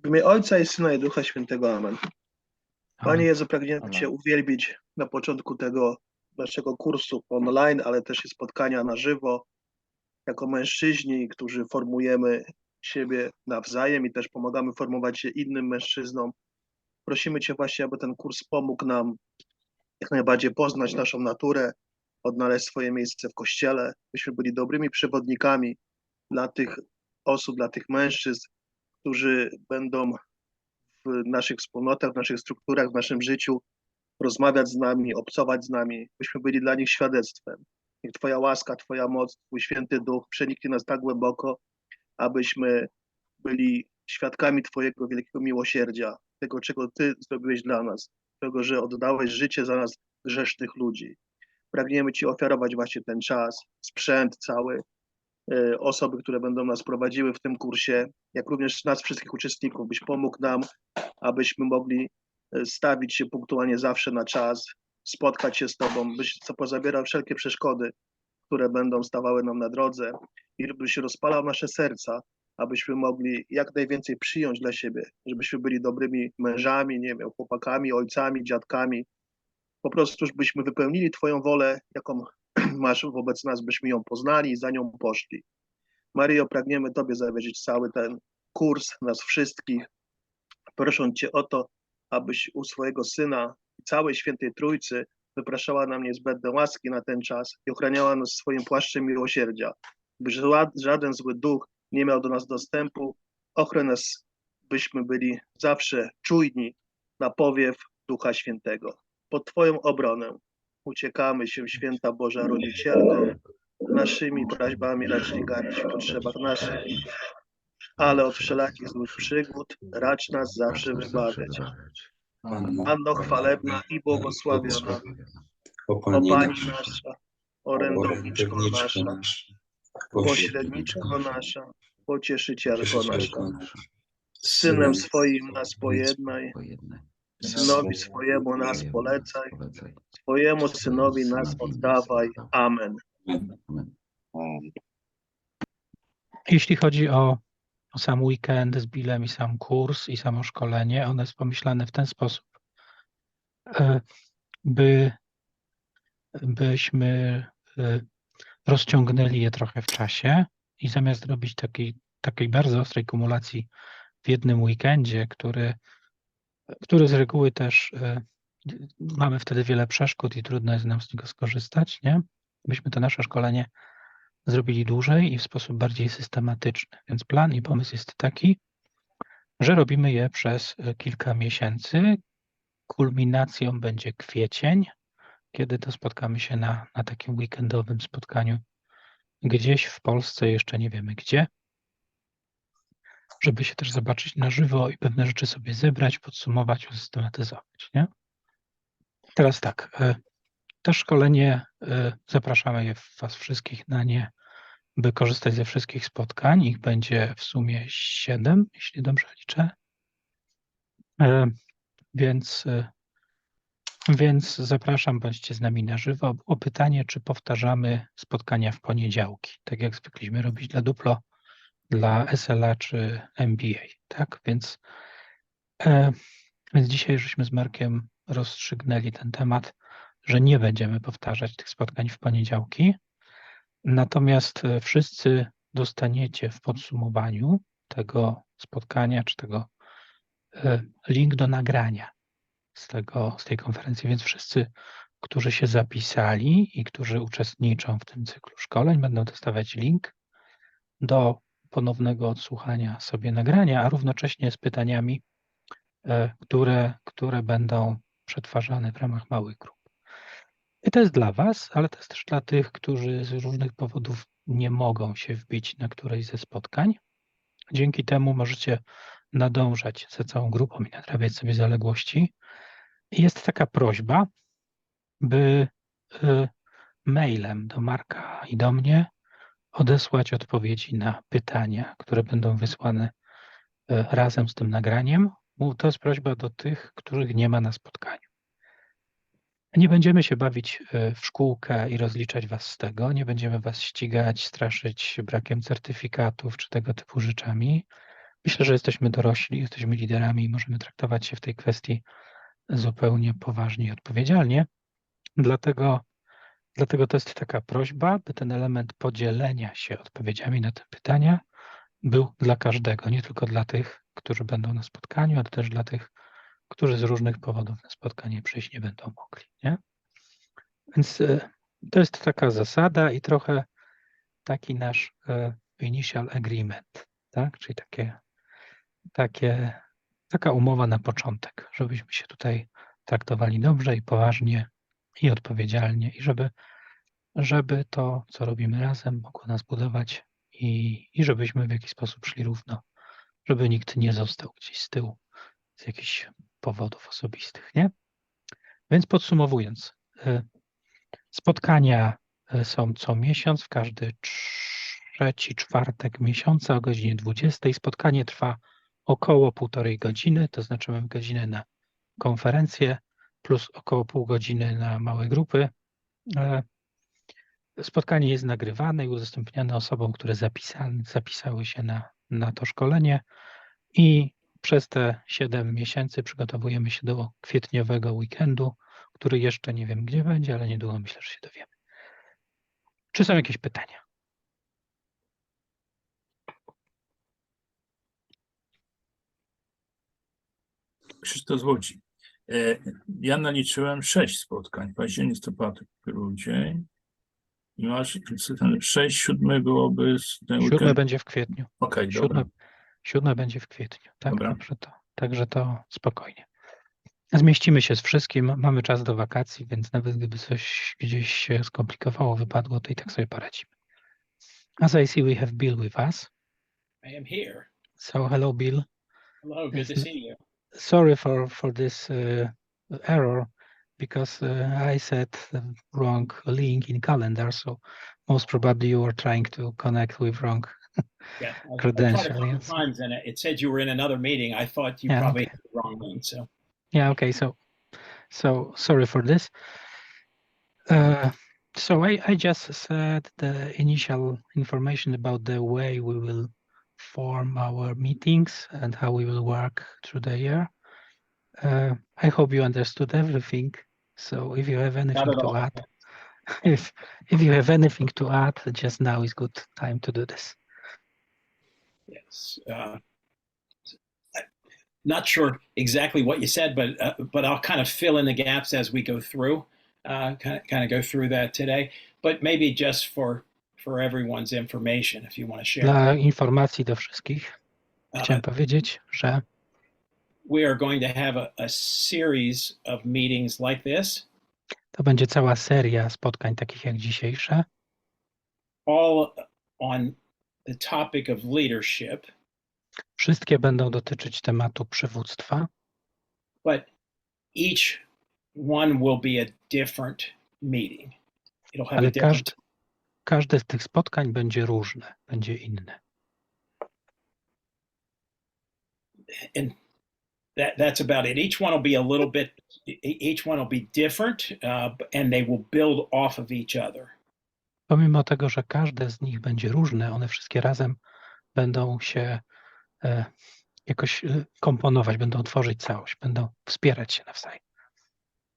W imię Ojca i Syna i Ducha Świętego. Amen. Panie Amen. Jezu, pragniemy Amen. Cię uwielbić na początku tego naszego kursu online, ale też i spotkania na żywo, jako mężczyźni, którzy formujemy siebie nawzajem i też pomagamy formować się innym mężczyznom. Prosimy Cię właśnie, aby ten kurs pomógł nam jak najbardziej poznać naszą naturę, odnaleźć swoje miejsce w Kościele, byśmy byli dobrymi przewodnikami dla tych osób, dla tych mężczyzn, którzy będą w naszych wspólnotach, w naszych strukturach, w naszym życiu rozmawiać z nami, obcować z nami, byśmy byli dla nich świadectwem. Niech Twoja łaska, Twoja moc, Twój Święty Duch przeniknie nas tak głęboko, abyśmy byli świadkami Twojego wielkiego miłosierdzia, tego, czego Ty zrobiłeś dla nas, tego, że oddałeś życie za nas, grzesznych ludzi. Pragniemy Ci ofiarować właśnie ten czas, sprzęt cały, osoby, które będą nas prowadziły w tym kursie, jak również nas wszystkich uczestników, byś pomógł nam, abyśmy mogli stawić się punktualnie zawsze na czas, spotkać się z Tobą, byś pozabierał wszelkie przeszkody, które będą stawały nam na drodze i byś rozpalał nasze serca, abyśmy mogli jak najwięcej przyjąć dla siebie, żebyśmy byli dobrymi mężami, nie wiem, chłopakami, ojcami, dziadkami, po prostu żebyśmy wypełnili Twoją wolę, jaką masz wobec nas, byśmy ją poznali i za nią poszli. Maryjo, pragniemy Tobie zawierzyć cały ten kurs, nas wszystkich, prosząc Cię o to, abyś u swojego Syna i całej Świętej Trójcy wypraszała nam niezbędne łaski na ten czas i ochraniała nas swoim płaszczem miłosierdzia, by żaden zły duch nie miał do nas dostępu. Ochroń nas, byśmy byli zawsze czujni na powiew Ducha Świętego. Pod Twoją obronę uciekamy się, Święta Boża Rodzicielko, naszymi prośbami racz nie gardzić w potrzebach naszych, ale od wszelakich złych przygód racz nas zawsze wybawiać. Panno chwalebna i błogosławiona, O o Pani nasza, nasza, o orędowniczko nasza, pośredniczko nasza, nasza, pocieszycielko nasza, Cieszycielko nasza, Synem swoim nas pojednaj, Synowi swojemu nas polecaj, swojemu Synowi nas oddawaj. Amen. Jeśli chodzi o sam weekend z Billem i sam kurs i samo szkolenie, one jest pomyślane w ten sposób, byśmy rozciągnęli je trochę w czasie i zamiast robić takiej bardzo ostrej kumulacji w jednym weekendzie, który z reguły też mamy wtedy wiele przeszkód i trudno jest nam z niego skorzystać, nie? Byśmy to nasze szkolenie zrobili dłużej i w sposób bardziej systematyczny. Więc plan i pomysł jest taki, że robimy je przez kilka miesięcy. Kulminacją będzie kwiecień, kiedy to spotkamy się na takim weekendowym spotkaniu gdzieś w Polsce, jeszcze nie wiemy gdzie, żeby się też zobaczyć na żywo i pewne rzeczy sobie zebrać, podsumować, usystematyzować, nie? Teraz tak, to szkolenie, zapraszamy Was wszystkich na nie, by korzystać ze wszystkich spotkań. Ich będzie w sumie 7, jeśli dobrze liczę. Więc zapraszam, bądźcie z nami na żywo. O pytanie, czy powtarzamy spotkania w poniedziałki, tak jak zwykliśmy robić dla Duplo, dla SLA czy MBA, tak? Więc dzisiaj żeśmy z Markiem rozstrzygnęli ten temat, że nie będziemy powtarzać tych spotkań w poniedziałki, natomiast wszyscy dostaniecie w podsumowaniu tego spotkania, czy tego link do nagrania z tej konferencji, więc wszyscy, którzy się zapisali i którzy uczestniczą w tym cyklu szkoleń, będą dostawać link do ponownego odsłuchania sobie nagrania, a równocześnie z pytaniami, które będą przetwarzane w ramach małych grup. I to jest dla Was, ale to jest też dla tych, którzy z różnych powodów nie mogą się wbić na któreś ze spotkań. Dzięki temu możecie nadążać za całą grupą i nadrabiać sobie zaległości. I jest taka prośba, by mailem do Marka i do mnie odesłać odpowiedzi na pytania, które będą wysłane razem z tym nagraniem. To jest prośba do tych, których nie ma na spotkaniu. Nie będziemy się bawić w szkółkę i rozliczać Was z tego. Nie będziemy Was ścigać, straszyć brakiem certyfikatów czy tego typu rzeczami. Myślę, że jesteśmy dorośli, jesteśmy liderami i możemy traktować się w tej kwestii zupełnie poważnie i odpowiedzialnie. Dlatego to jest taka prośba, by ten element podzielenia się odpowiedziami na te pytania był dla każdego, nie tylko dla tych, którzy będą na spotkaniu, ale też dla tych, którzy z różnych powodów na spotkanie przyjść nie będą mogli. Nie? Więc to jest taka zasada i trochę taki nasz initial agreement, tak? Czyli taka umowa na początek, żebyśmy się tutaj traktowali dobrze i poważnie i odpowiedzialnie i żeby to, co robimy razem, mogło nas budować i żebyśmy w jakiś sposób szli równo, żeby nikt nie został gdzieś z tyłu z jakichś powodów osobistych, nie? Więc podsumowując, spotkania są co miesiąc, w każdy trzeci czwartek miesiąca o godzinie 20. Spotkanie trwa około 1,5 godziny, to znaczy mamy godzinę na konferencję plus około pół godziny na małe grupy. Spotkanie jest nagrywane i udostępniane osobom, które zapisały się na to szkolenie i przez te 7 miesięcy przygotowujemy się do kwietniowego weekendu, który jeszcze nie wiem gdzie będzie, ale niedługo myślę, że się dowiemy. Czy są jakieś pytania? Krzysztof z Łodzi. Ja naliczyłem 6 spotkań. Październik, listopad, grudzień. I masz 6, 7 byłoby z ten 7 weekend. będzie w kwietniu. Okej, dobra. 7 będzie w kwietniu. Tak, Dobra. także to spokojnie. Zmieścimy się z wszystkim. Mamy czas do wakacji, więc nawet gdyby coś gdzieś się skomplikowało, wypadło, to i tak sobie poradzimy. As I see, we have Bill with us. I am here. So hello, Bill. Hello, good to see you. Sorry for this error because I set the wrong link in calendar. So most probably you were trying to connect with wrong Yeah, I tried a credential. couple Yes. times and it said you were in another meeting. I thought you Yeah, probably okay. had the wrong one. So Yeah. Okay. So sorry for this. So I just said the initial information about the way we will form our meetings and how we will work through the year. I hope you understood everything. So if you have anything not at to all. add, if you have anything to add, just now is good time to do this. Yes. Not sure exactly what you said, but I'll kind of fill in the gaps as we go through. Kind of go through that today, but maybe just for everyone's information, if you want to share. Dla informacji do wszystkich chciałem powiedzieć, że We are going to have a series of meetings like this. to będzie cała seria spotkań takich jak dzisiejsze, all on the topic of leadership. Wszystkie będą dotyczyć tematu przywództwa, But each one will be a different meeting. It'll have ale a different. każde z tych spotkań będzie różne, będzie inne. And that's about it. Each one will be a little bit. Each one will be different, and they will build off of each other. Pomimo tego, że każde z nich będzie różne, one wszystkie razem będą się jakoś komponować, będą tworzyć całość, będą wspierać się nawzajem.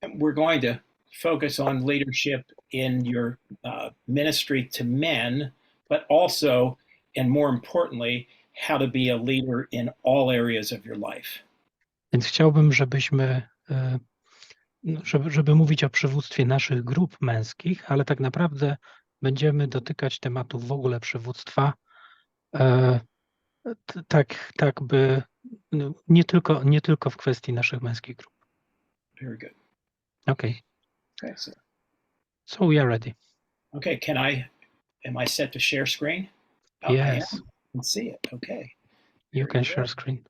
We're going to focus on leadership in your ministry to men, but also, and more importantly, how to be a leader in all areas of your life. Więc chciałbym, żeby mówić o przywództwie naszych grup męskich, ale tak naprawdę będziemy dotykać tematu w ogóle przywództwa, tak by nie tylko w kwestii naszych męskich grup. Very good. Okay. Okay, So we are ready. Okay, am I set to share screen? Oh, yes. I can see it. Okay. You can share screen.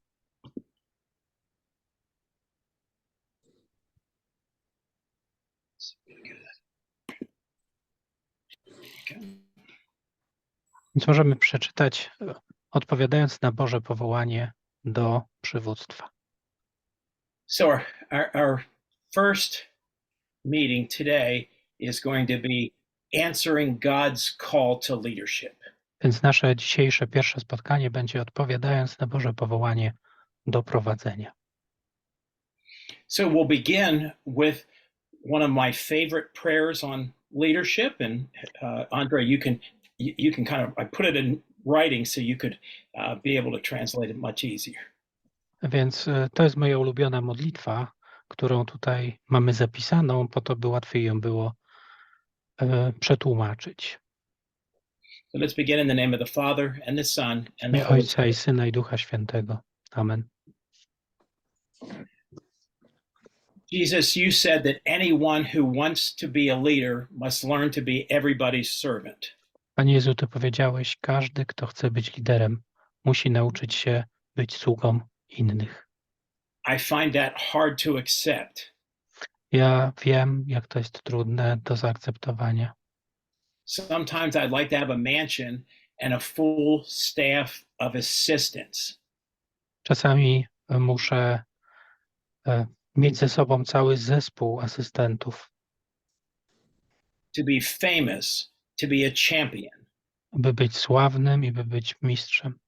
Więc możemy przeczytać, odpowiadając na Boże powołanie do przywództwa. So our first meeting today is going to be answering God's call to leadership. Więc nasze dzisiejsze pierwsze spotkanie będzie odpowiadając na Boże powołanie do prowadzenia. So we'll begin with one of my favorite prayers on leadership. And Andre, you can kind of, I put it in writing so you could be able to translate it much easier. Więc to jest moja ulubiona modlitwa, którą tutaj mamy zapisaną, po to, by łatwiej ją było przetłumaczyć. So let's begin in the name of the Father and the Son W and the imię Holy Ojca i Spirit. Syna i Ducha Świętego. Amen. Jesus, you said that anyone who wants to be a leader must learn to be everybody's servant. Panie Jezu, Ty powiedziałeś, każdy, kto chce być liderem, musi nauczyć się być sługą innych. I find that hard to accept. Ja wiem, jak to jest trudne do zaakceptowania. Sometimes I'd like to have a mansion and a full staff of assistants. Czasami muszę mieć ze sobą cały zespół asystentów, To be famous, to be a champion. by być sławnym i by być mistrzem.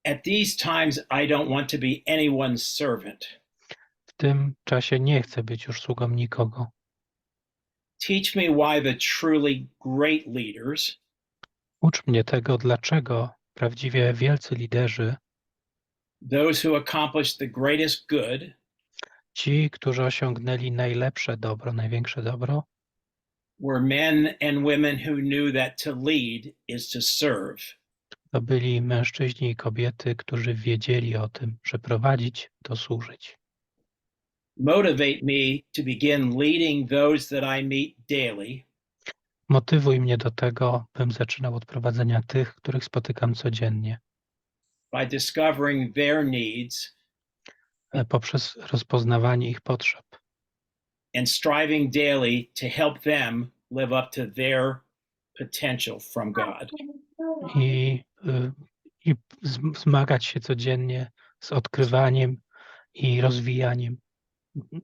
At these times, I don't want to be anyone's servant. W tym czasie nie chcę być już sługą nikogo. Teach me why the truly great leaders Ucz mnie tego, dlaczego prawdziwie wielcy liderzy, those who accomplished the greatest good, ci, którzy osiągnęli najlepsze dobro, największe dobro, were men and women who knew that to lead is to serve. to byli mężczyźni i kobiety, którzy wiedzieli o tym, że prowadzić to służyć. Motivate me to begin leading those that I meet daily, Motywuj mnie do tego, bym zaczynał od prowadzenia tych, których spotykam codziennie, by discovering their needs poprzez rozpoznawanie ich potrzeb and striving daily to help them live up to their potential from God. i zmagać się codziennie z odkrywaniem i rozwijaniem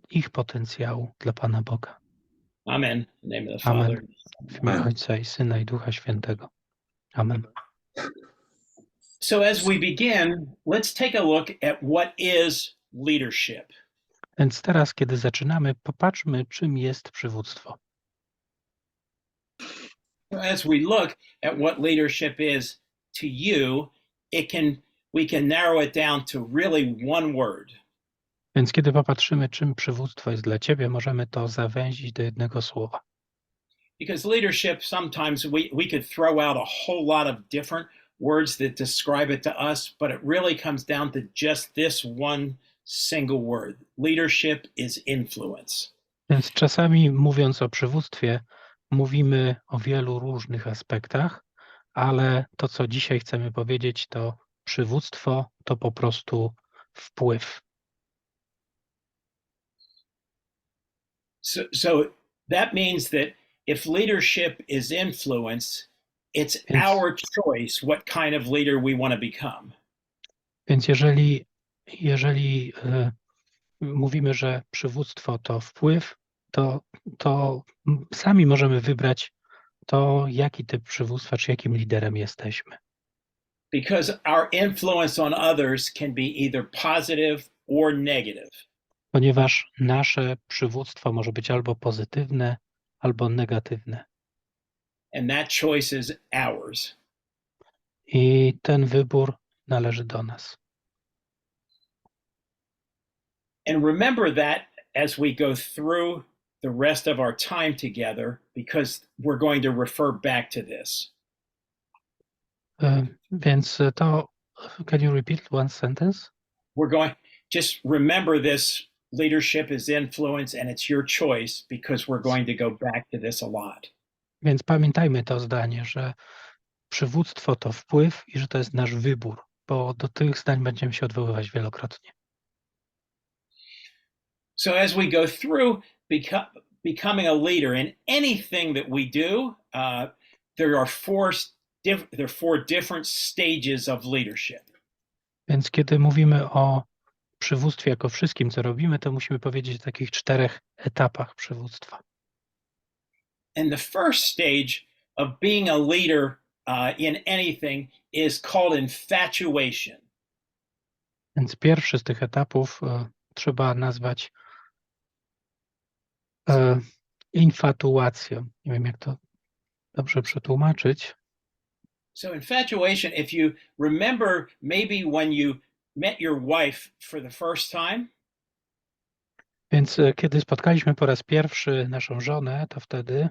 ich potencjału dla Pana Boga. Amen. In the name of the Amen. Father. W imię Ojca i Syna i Ducha Świętego. Amen. So as we begin, let's take a look at what is leadership. Więc teraz, kiedy zaczynamy, popatrzmy, czym jest przywództwo. As we look at what leadership is to you, we can narrow it down to really one word. Więc kiedy popatrzymy, czym przywództwo jest dla Ciebie, możemy to zawęzić do jednego słowa. Because leadership, sometimes we could throw out a whole lot of different words that describe it to us, but it really comes down to just this one single word. Leadership is influence. Więc czasami, mówiąc o przywództwie, mówimy o wielu różnych aspektach, ale to, co dzisiaj chcemy powiedzieć, to przywództwo to po prostu wpływ. So that means that if leadership is influence, it's Więc- our choice what kind of leader we want to become. Więc jeżeli mówimy, że przywództwo to wpływ, to sami możemy wybrać to, jaki typ przywództwa, czy jakim liderem jesteśmy. Because our influence on others can be either positive or negative. Ponieważ nasze przywództwo może być albo pozytywne, albo negatywne. And that choice is ours. I ten wybór należy do nas. And remember that as we go through the rest of our time together, because we're going to refer back to this. Więc to, can you repeat one sentence? Just remember this leadership is influence and it's your choice, because we're going to go back to this a lot. Więc pamiętajmy to zdanie, że przywództwo to wpływ i że to jest nasz wybór, bo do tych zdań będziemy się odwoływać wielokrotnie. So as we go through becoming a leader in anything that we do, there are four different stages of leadership. Więc kiedy mówimy o przywództwie jako wszystkim, co robimy, to musimy powiedzieć o takich 4 etapach przywództwa. And the first stage of being a leader in anything is called infatuation. Więc pierwszy z tych etapów trzeba nazwać infatuacją. Nie wiem, jak to dobrze przetłumaczyć. So infatuation, if you remember maybe when you met your wife for the first time, Więc kiedy spotkaliśmy po raz pierwszy naszą żonę, to wtedy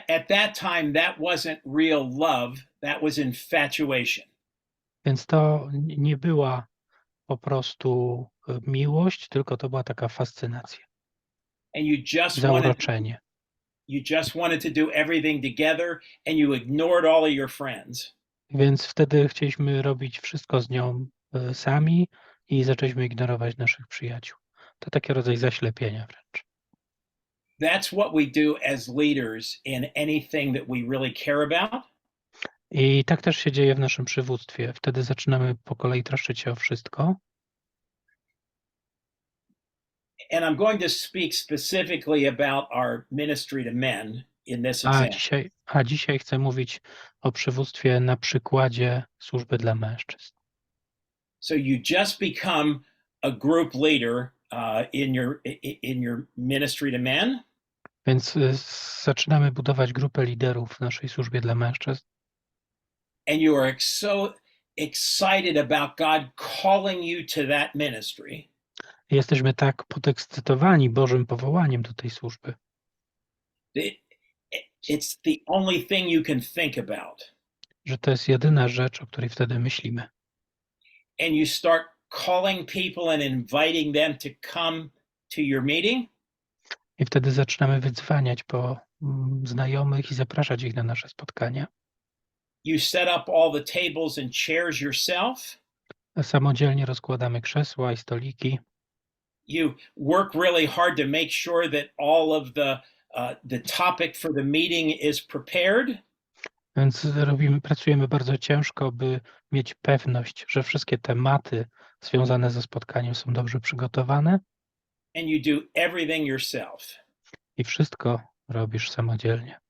at that time that wasn't real love, that was infatuation. więc to nie była po prostu miłość, tylko to była taka fascynacja, And zauroczenie. you just wanted to do everything together and you ignored all of your friends. Więc wtedy chcieliśmy robić wszystko z nią sami i zaczęliśmy ignorować naszych przyjaciół. To taki rodzaj zaślepienia wręcz. That's what we do as leaders in anything that we really care about. I tak też się dzieje w naszym przywództwie. Wtedy zaczynamy po kolei troszczyć się o wszystko. And I'm going to speak specifically about our ministry to men in this example. A dzisiaj chcę mówić o przywództwie na przykładzie służby dla mężczyzn. So you just become a group leader in your ministry to men. Więc zaczynamy budować grupę liderów w naszej służbie dla mężczyzn. And you are so excited about God calling you to that ministry. Jesteśmy tak podekscytowani Bożym powołaniem do tej służby. It's the only thing you can think about. Że to jest jedyna rzecz, o której wtedy myślimy. And you start calling people and inviting them to come to your meeting. I wtedy zaczynamy wydzwaniać po znajomych i zapraszać ich na nasze spotkania. You set up all the tables and chairs yourself. Samodzielnie rozkładamy krzesła i stoliki. You work really hard to make sure that all of the topic for the meeting is prepared. Więc pracujemy bardzo ciężko, by mieć pewność, że wszystkie tematy związane ze spotkaniem są dobrze przygotowane. And you do everything yourself. I wszystko robisz samodzielnie.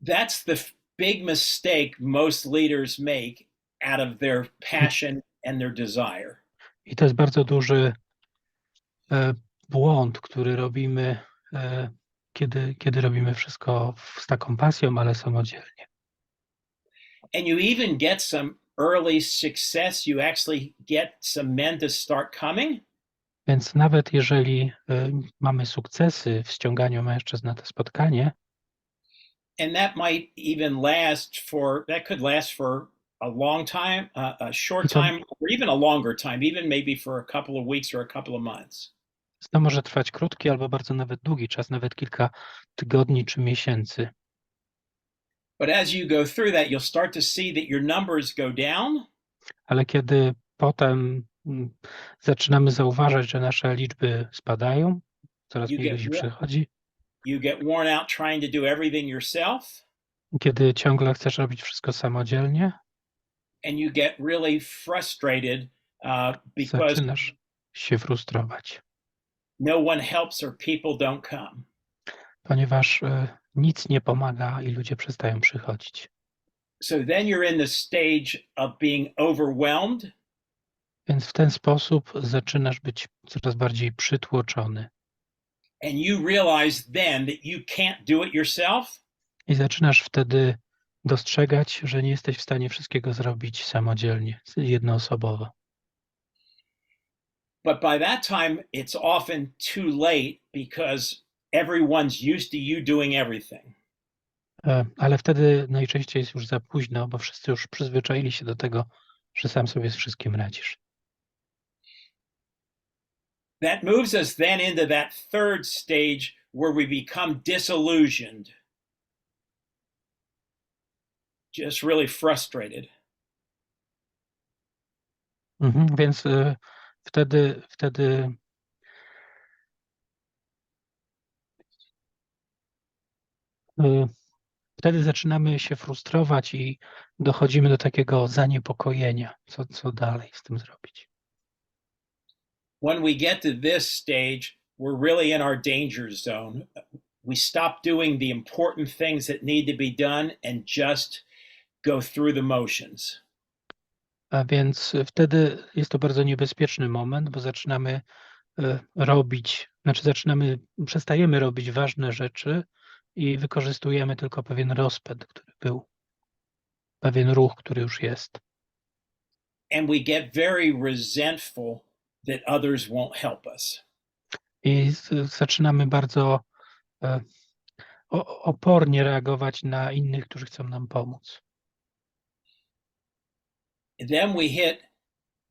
That's the big mistake most leaders make out of their passion and their desire. I to jest bardzo duży błąd, który robimy, kiedy robimy wszystko z taką pasją, ale samodzielnie. And you even get some early success. You actually get some men to start coming. Więc nawet jeżeli mamy sukcesy w ściąganiu mężczyzn na to spotkanie, and that might even could last for a long time, a short time, or even a longer time, even maybe for a couple of weeks or a couple of months. To może trwać krótki albo bardzo nawet długi czas, nawet kilka tygodni czy miesięcy. But as you go through that, you'll start to see that your numbers go down. Ale kiedy potem zaczynamy zauważać, że nasze liczby spadają, coraz mniej ludzi przychodzi. You get worn out trying to do everything yourself. Kiedy ciągle chcesz robić wszystko samodzielnie. And you get really frustrated because zaczynasz się frustrować. No one helps or people don't come. Ponieważ nic nie pomaga i ludzie przestają przychodzić. So then you're in the stage of being overwhelmed. Więc w ten sposób zaczynasz być coraz bardziej przytłoczony. And you realize then that you can't do it yourself. I zaczynasz wtedy dostrzegać, że nie jesteś w stanie wszystkiego zrobić samodzielnie, jednoosobowo. But by that time it's often too late because everyone's used to you doing everything. Ale wtedy najczęściej jest już za późno, bo wszyscy już przyzwyczaili się do tego, że sam sobie z wszystkim radzisz. That moves us then into that third stage where we become disillusioned. Just really frustrated. Więc wtedy zaczynamy się frustrować i dochodzimy do takiego zaniepokojenia, co dalej z tym zrobić. When we get to this stage, we're really in our danger zone. we stop doing the important things that need to be done and just go through the motions. A więc wtedy jest to bardzo niebezpieczny moment, bo przestajemy robić ważne rzeczy i wykorzystujemy tylko pewien rozpęd, który był, pewien ruch, który już jest. And we get very resentful that others won't help us. I zaczynamy bardzo opornie reagować na innych, którzy chcą nam pomóc. And then we hit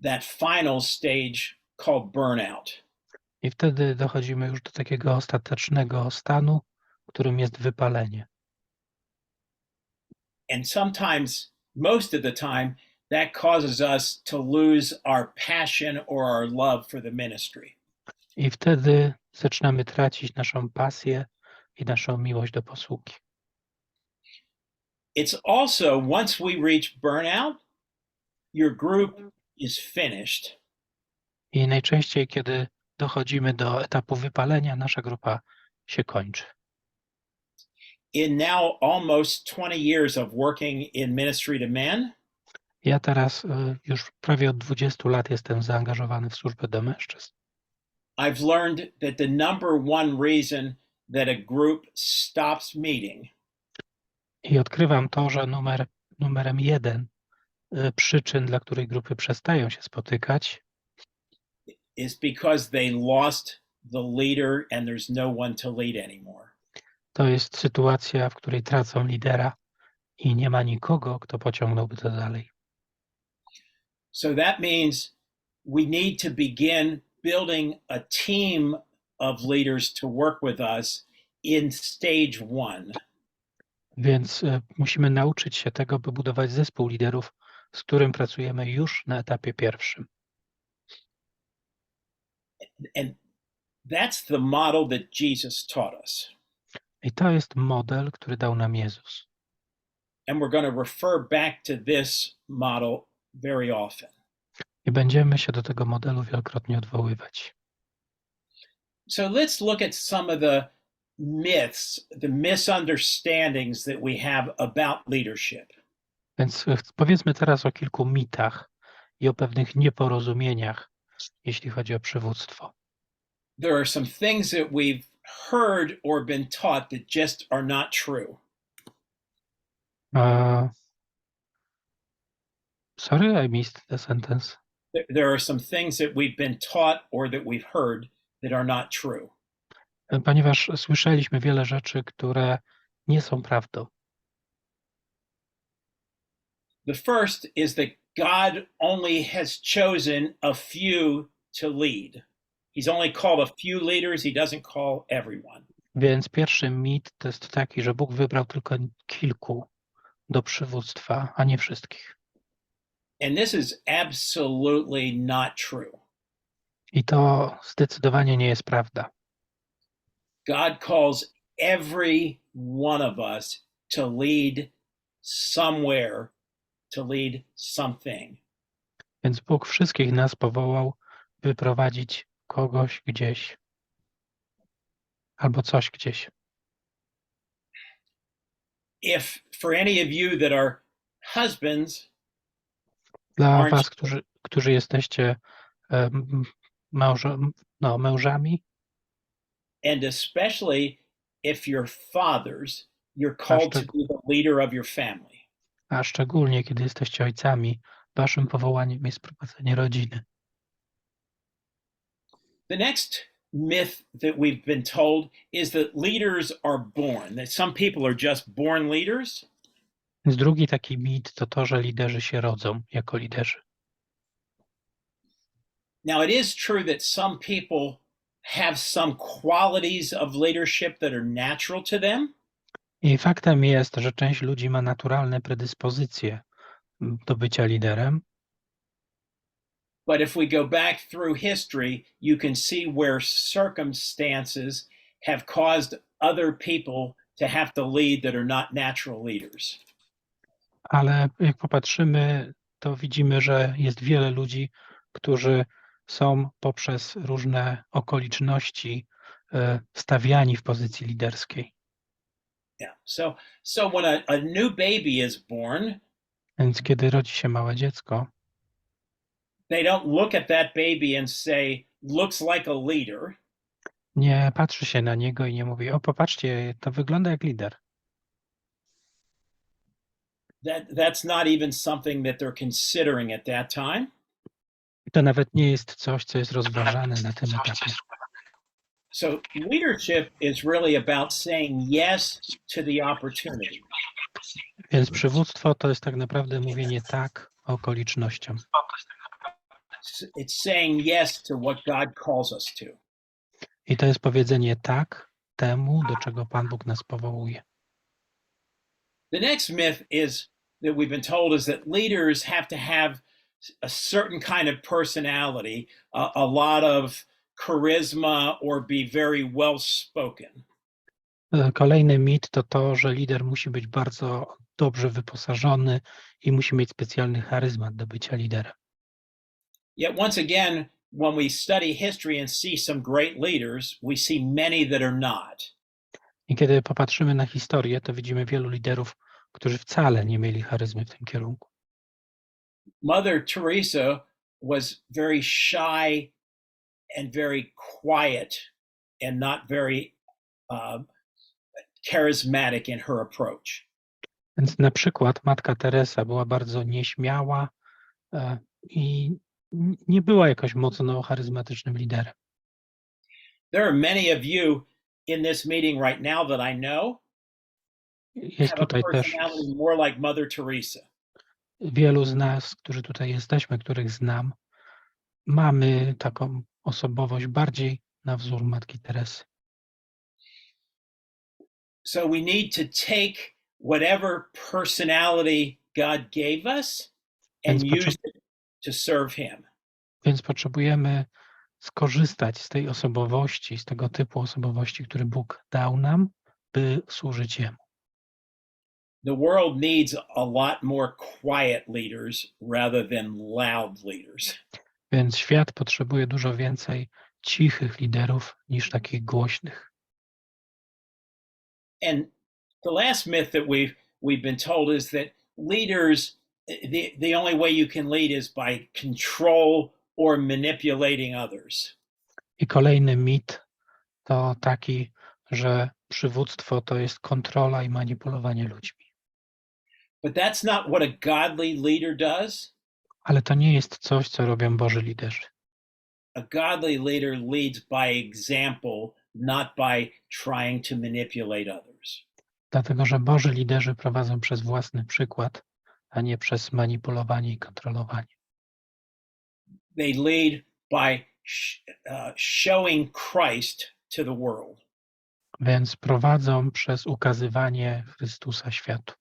that final stage called burnout. I wtedy dochodzimy już do takiego ostatecznego stanu, którym jest wypalenie. And sometimes, most of the time, that causes us to lose our passion or our love for the ministry. I wtedy zaczynamy tracić naszą pasję i naszą miłość do posługi. It's also, once we reach burnout, your group is finished. I najczęściej, kiedy dochodzimy do etapu wypalenia, nasza grupa się kończy. In now almost 20 years of working in ministry to men, Ja teraz już prawie od 20 lat jestem zaangażowany w służbę do mężczyzn. I've learned that the number one reason that a group stops meeting I odkrywam to, że numerem jeden przyczyn, dla której grupy przestają się spotykać, is because they lost the leader and there's no one to lead anymore. to jest sytuacja, w której tracą lidera i nie ma nikogo, kto pociągnąłby to dalej. So that means we need to begin building a team of leaders to work with us in stage one. Więc musimy nauczyć się tego, by budować zespół liderów, z którym pracujemy już na etapie pierwszym. And that's the model that Jesus taught us. I to jest model, który dał nam Jezus. And we're going to refer back to this model very often. I będziemy się do tego modelu wielokrotnie odwoływać. So let's look at some of the myths, the misunderstandings that we have about leadership. Więc powiedzmy teraz o kilku mitach i o pewnych nieporozumieniach, jeśli chodzi o przywództwo. There are some things that we've heard or been taught that just are not true. Sorry, I missed the sentence. There are some things that we've been taught or that we've heard that are not true. Ponieważ słyszeliśmy wiele rzeczy, które nie są prawdą. The first is that God only has chosen a few to lead. He's only called a few leaders, he doesn't call everyone. Więc pierwszy mit to jest taki, że Bóg wybrał tylko kilku do przywództwa, a nie wszystkich. And this is absolutely not true. I to zdecydowanie nie jest prawda. God calls every one of us to lead somewhere, to lead something. Więc Bóg wszystkich nas powołał, by prowadzić kogoś gdzieś albo coś gdzieś. If for any of you that are husbands, Dla was, którzy jesteście mężami, and especially if you're fathers, you're called to be the leader of your family. A szczególnie kiedy jesteście ojcami, waszym powołaniem jest prowadzenie rodziny. The next myth that we've been told is that leaders are born, that some people are just born leaders. Więc drugi taki mit to to, że liderzy się rodzą jako liderzy. Now it is true that some people have some qualities of leadership that are natural to them. I faktem jest, że część ludzi ma naturalne predyspozycje do bycia liderem. But if we go back through history, you can see where circumstances have caused other people to have to lead that are not natural leaders. Ale jak popatrzymy, to widzimy, że jest wiele ludzi, którzy są poprzez różne okoliczności stawiani w pozycji liderskiej. Yeah. So when a new baby is born, Więc kiedy rodzi się małe dziecko, they don't look at that baby and say, looks like a leader. nie patrzy się na niego i nie mówi: o, popatrzcie, to wygląda jak lider. That's not even something that they're considering at that time. To nawet nie jest coś, co jest rozważane na tym etapie. So leadership is really about saying yes to the opportunity. Więc przywództwo to jest tak naprawdę mówienie tak okolicznościom. It's saying yes to what God calls us to. I to jest powiedzenie tak temu, do czego Pan Bóg nas powołuje. The next myth is that we've been told is that leaders have to have a certain kind of personality, a lot of charisma, or be very well spoken. Kolejny mit to to, że lider musi być bardzo dobrze wyposażony i musi mieć specjalny charyzmat do bycia liderem. Yet once again, when we study history and see some great leaders, we see many that are not. I kiedy popatrzymy na historię, to widzimy wielu liderów, którzy wcale nie mieli charyzmy w tym kierunku. Mother Teresa was very shy and very quiet and not very charismatic in her approach. Więc na przykład matka Teresa była bardzo nieśmiała i nie była jakoś mocno charyzmatycznym liderem. There are many of you in this meeting right now that I know Jest have a tutaj też personality more like Mother Teresa. wielu z nas, którzy tutaj jesteśmy, których znam, mamy taką osobowość bardziej na wzór matki Teresy. So we need to take whatever personality God gave us and Więc use it to serve Him. Więc potrzebujemy skorzystać z tej osobowości, z tego typu osobowości, który Bóg dał nam, by służyć Jemu. The world needs a lot more quiet leaders rather than loud leaders. Więc świat potrzebuje dużo więcej cichych liderów niż takich głośnych. And the last myth that we've been told is that leaders, the only way you can lead is by control or manipulating others. I kolejny mit to taki, że przywództwo to jest kontrola i manipulowanie ludźmi. But that's not what a godly leader does. Ale to nie jest coś, co robią Boży liderzy. A godly leader leads by example, not by trying to manipulate others. Dlatego, że Boży liderzy prowadzą przez własny przykład, a nie przez manipulowanie i kontrolowanie. They lead by showing Christ to the world. Więc prowadzą przez ukazywanie Chrystusa światu.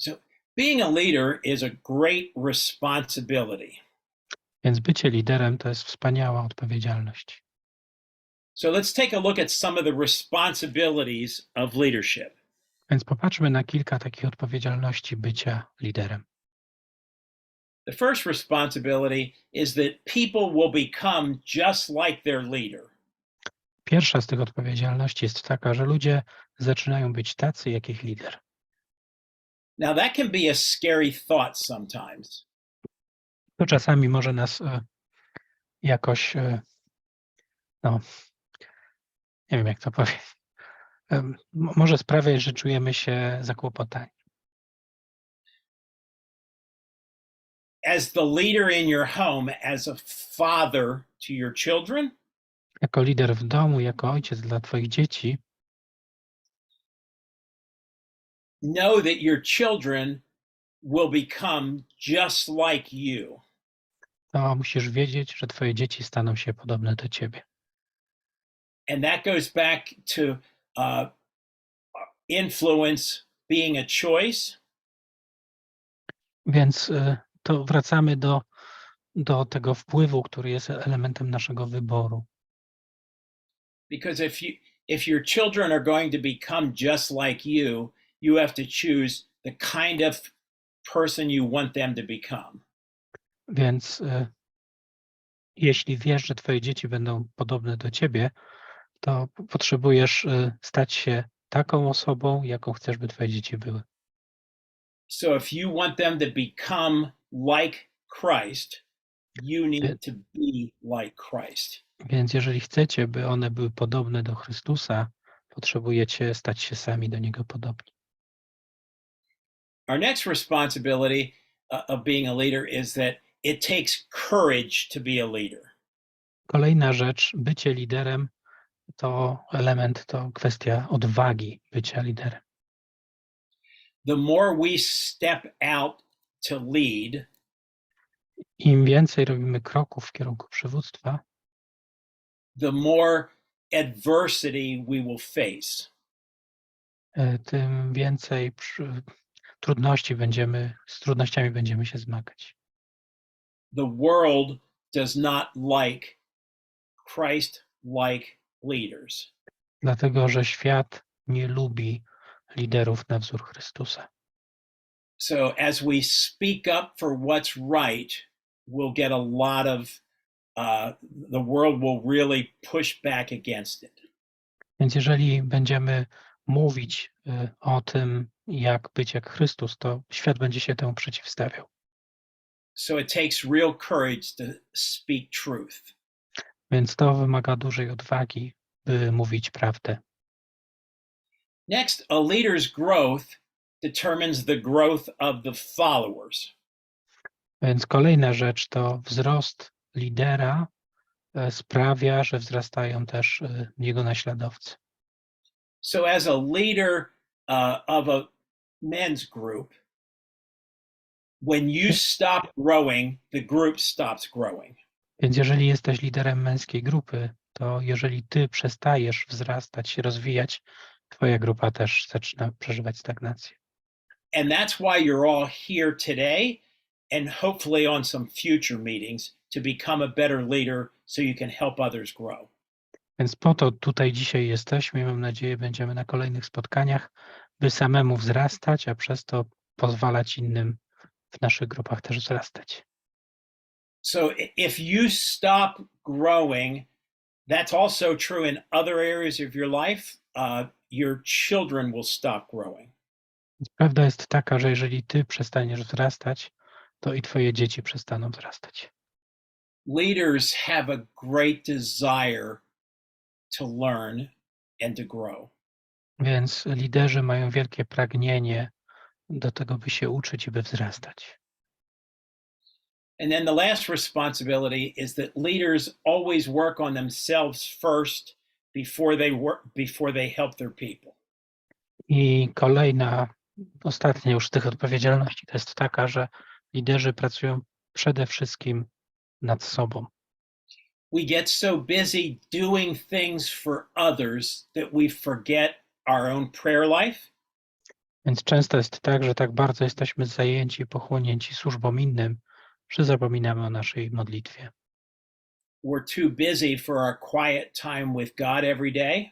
So being a leader is a great responsibility. Więc bycie liderem to jest wspaniała odpowiedzialność. So let's take a look at some of the responsibilities of leadership. Więc popatrzmy na kilka takich odpowiedzialności bycia liderem. The first responsibility is that people will become just like their leader. Pierwsza z tych odpowiedzialności jest taka, że ludzie zaczynają być tacy, jak ich lider. Now that can be a scary thought sometimes. To czasami może nas jakoś, no, nie wiem jak to powiedzieć, może sprawiać, że czujemy się zakłopotani. As the leader in your home, as a father to your children, Jako lider w domu, jako ojciec dla twoich dzieci, know that your children will become just like you. to musisz wiedzieć, że twoje dzieci staną się podobne do ciebie. And that goes back to influence being a choice. Więc to wracamy do tego wpływu, który jest elementem naszego wyboru. Because if your children are going to become just like you, you have to choose the kind of person you want them to become. Więc Jeśli wiesz, że twoje dzieci będą podobne do ciebie, to potrzebujesz stać się taką osobą, jaką chcesz, by twoje dzieci były. So if you want them to become like Christ, you need to be like Christ. Więc jeżeli chcecie, by one były podobne do Chrystusa, potrzebujecie stać się sami do Niego podobni. Our next responsibility of being a leader is that it takes courage to be a leader. Kolejna rzecz, bycie liderem to kwestia odwagi bycia liderem. The more we step out to lead, Im więcej robimy kroków w kierunku przywództwa, the more adversity we will face. tym więcej z trudnościami będziemy się zmagać. The world does not like Christ-like leaders. Dlatego, że świat nie lubi liderów na wzór Chrystusa. So as we speak up for what's right, we'll get a lot of, the world will really push back against it. Więc jeżeli będziemy mówić o tym, jak być jak Chrystus, to świat będzie się temu przeciwstawiał. So it takes real courage to speak truth. Więc to wymaga dużej odwagi, by mówić prawdę. Next, a leader's growth determines the growth of the followers. Więc kolejna rzecz to wzrost lidera sprawia, że wzrastają też jego naśladowcy. So as a leader of a men's group, when you stop growing, the group stops growing. Więc jeżeli jesteś liderem męskiej grupy, to jeżeli ty przestajesz wzrastać, się rozwijać, twoja grupa też zaczyna przeżywać stagnację. And that's why you're all here today and hopefully on some future meetings to become a better leader so you can help others grow. Więc po to tutaj dzisiaj jesteśmy i mam nadzieję, będziemy na kolejnych spotkaniach, by samemu wzrastać, a przez to pozwalać innym w naszych grupach też wzrastać. So if you stop growing, that's also true in other areas of your life. Your children will stop growing. Prawda jest taka, że jeżeli ty przestaniesz wzrastać, to i twoje dzieci przestaną wzrastać. Leaders have a great desire to learn and to grow. Więc liderzy mają wielkie pragnienie do tego, by się uczyć i by wzrastać. And then the last responsibility is that leaders always work on themselves first before they help their people. I ostatnia już z tych odpowiedzialności to jest taka, że liderzy pracują przede wszystkim nad sobą. We get so busy doing things for others that we forget our own prayer life. Więc często jest tak, że tak bardzo jesteśmy zajęci, pochłonięci służbą innym, że zapominamy o naszej modlitwie. We're too busy for our quiet time with God every day.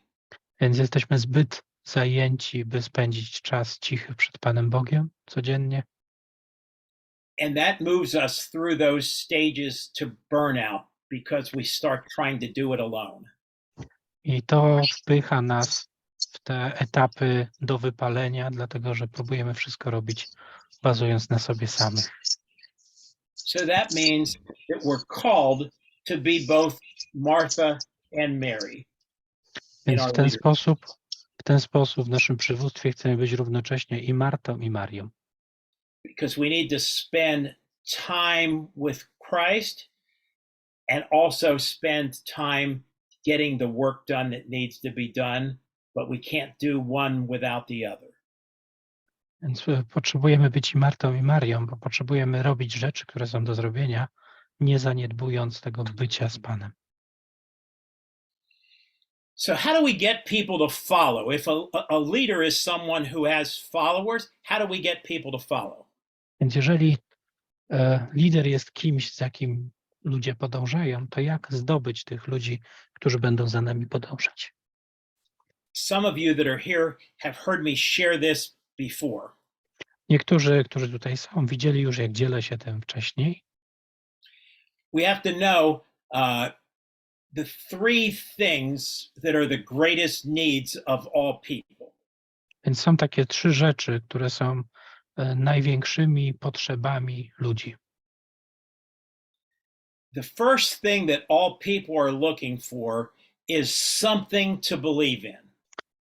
Więc jesteśmy zbyt zajęci, by spędzić czas cichy przed Panem Bogiem codziennie. And that moves us through those stages to burnout because we start trying to do it alone. I to wpycha nas w te etapy do wypalenia, dlatego że próbujemy wszystko robić bazując na sobie samych. So that means that we're called to be both Martha and Mary. Więc w ten sposób w naszym przywództwie chcemy być równocześnie i Martą, i Marią. Because we need to spend time with Christ and also spend time getting the work done that needs to be done, but we can't do one without the other. Więc potrzebujemy być i Martą, i Marią, bo potrzebujemy robić rzeczy, które są do zrobienia, nie zaniedbując tego bycia z Panem. So how do we get people to follow? If a leader is someone who has followers, how do we get people to follow? Więc jeżeli lider jest kimś, za kim ludzie podążają, to jak zdobyć tych ludzi, którzy będą za nami podążać? Some of you that are here have heard me share this before. Niektórzy, którzy tutaj są, widzieli już, jak dzielę się tym wcześniej. We have to know the three things that are the greatest needs of all people. Więc są takie 3 rzeczy, które są największymi potrzebami ludzi. The first thing that all people are looking for is something to believe in.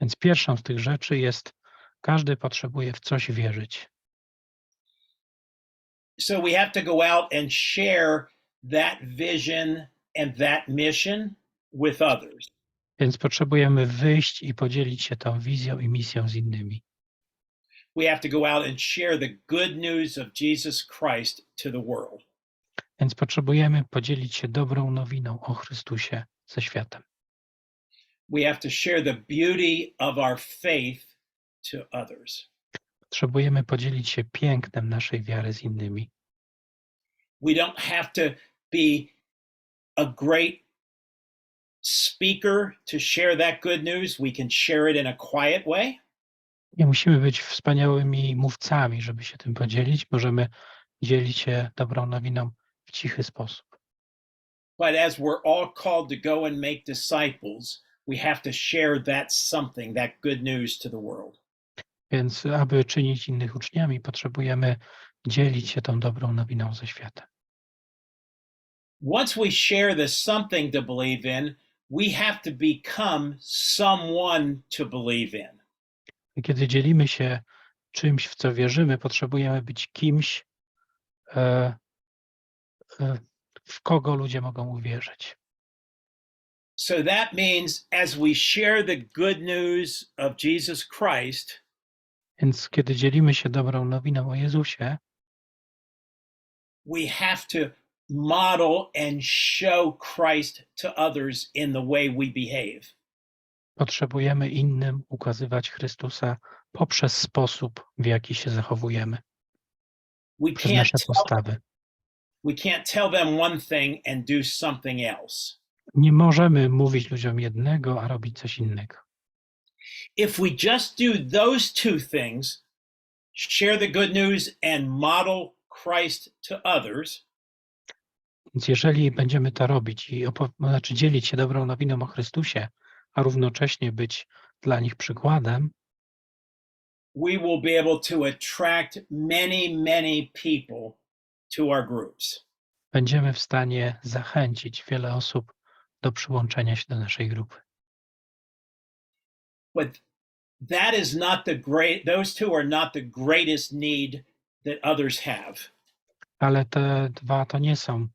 Więc pierwszą z tych rzeczy jest, każdy potrzebuje w coś wierzyć. So we have to go out and share that vision and that mission with others. Więc potrzebujemy wyjść i podzielić się tą wizją i misją z innymi. We have to go out and share the good news of Jesus Christ to the world. Więc potrzebujemy podzielić się dobrą nowiną o Chrystusie ze światem. We have to share the beauty of our faith to others. Potrzebujemy podzielić się pięknem naszej wiary z innymi. We don't have to be a great speaker to share that good news. We can share it in a quiet way. Nie musimy być wspaniałymi mówcami, żeby się tym podzielić. Możemy dzielić się dobrą nowiną w cichy sposób. But as we're all called to go and make disciples, we have to share that something, that good news to the world. Więc aby czynić innych uczniami, potrzebujemy dzielić się tą dobrą nowiną ze światem. Once we share the something to believe in, we have to become someone to believe in. I kiedy dzielimy się czymś, w co wierzymy, potrzebujemy być kimś, w kogo ludzie mogą uwierzyć. So that means as we share the good news of Jesus Christ, Więc kiedy dzielimy się dobrą nowiną o Jezusie, we have to model and show Christ to others in the way we behave. potrzebujemy innym ukazywać Chrystusa poprzez sposób, w jaki się zachowujemy, przez nasze postawy. We can't tell them one thing and do something else. Nie możemy mówić ludziom jednego, a robić coś innego. If we just do those two things, share the good news and model Christ to others, Więc jeżeli będziemy to robić i dzielić się dobrą nowiną o Chrystusie, a równocześnie być dla nich przykładem, we will be able to attract many, many people to our groups. będziemy w stanie zachęcić wiele osób do przyłączenia się do naszej grupy. But that is not those two are not the greatest need that others have. Ale te dwa to nie są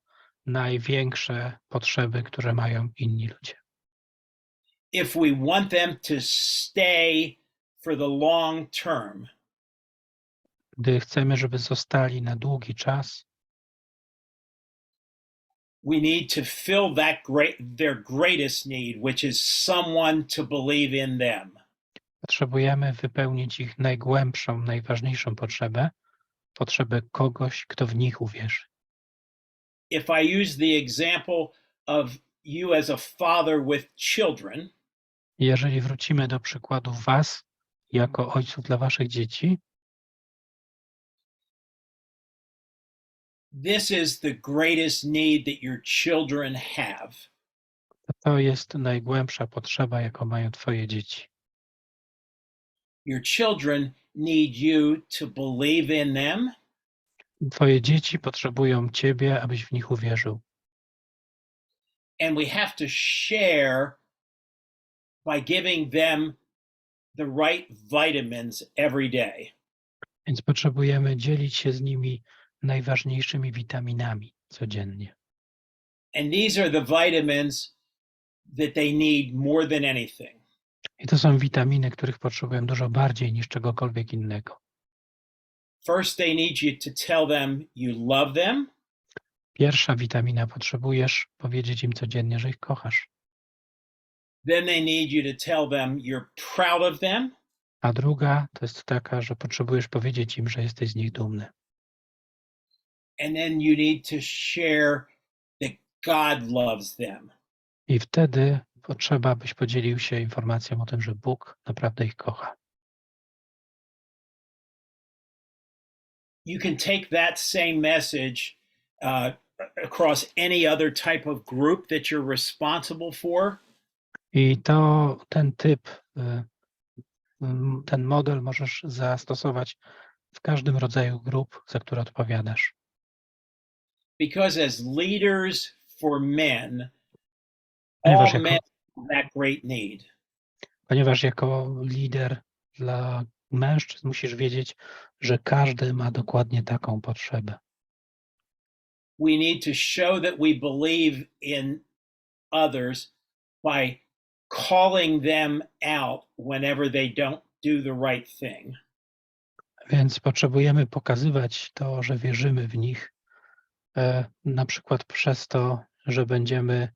największe potrzeby, które mają inni ludzie. If we want them to stay for the long term, Gdy chcemy, żeby zostali na długi czas, we need to fill their greatest need, which is someone to believe in them. potrzebujemy wypełnić ich najgłębszą, najważniejszą potrzebę kogoś, kto w nich uwierzy. If I use the example of you as a father with children, Jeżeli wrócimy do przykładu was, jako ojców dla waszych dzieci, this is the greatest need that your children have. to jest najgłębsza potrzeba, jaką mają twoje dzieci. Your children need you to believe in them. Twoje dzieci potrzebują ciebie, abyś w nich uwierzył. And we have to share by giving them the right vitamins every day. Więc potrzebujemy dzielić się z nimi najważniejszymi witaminami codziennie. And these are the vitamins that they need more than anything. I to są witaminy, których potrzebują dużo bardziej niż czegokolwiek innego. First, they need you to tell them you love them. Pierwsza witamina, potrzebujesz powiedzieć im codziennie, że ich kochasz. Then they need you to tell them you're proud of them. A druga to jest taka, że potrzebujesz powiedzieć im, że jesteś z nich dumny. And then you need to share that God loves them. I wtedy potrzeba, byś podzielił się informacją o tym, że Bóg naprawdę ich kocha. You can take that same message across any other type of group that you're responsible for? I ten typ, ten model możesz zastosować w każdym rodzaju grup, za które odpowiadasz. Because as leaders for men, Ponieważ all jako, men have that great need. ponieważ jako lider dla mężczyzn musisz wiedzieć, że każdy ma dokładnie taką potrzebę. We need to show that we believe in others by calling them out whenever they don't do the right thing. Więc potrzebujemy pokazywać to, że wierzymy w nich, na przykład przez to, że będziemy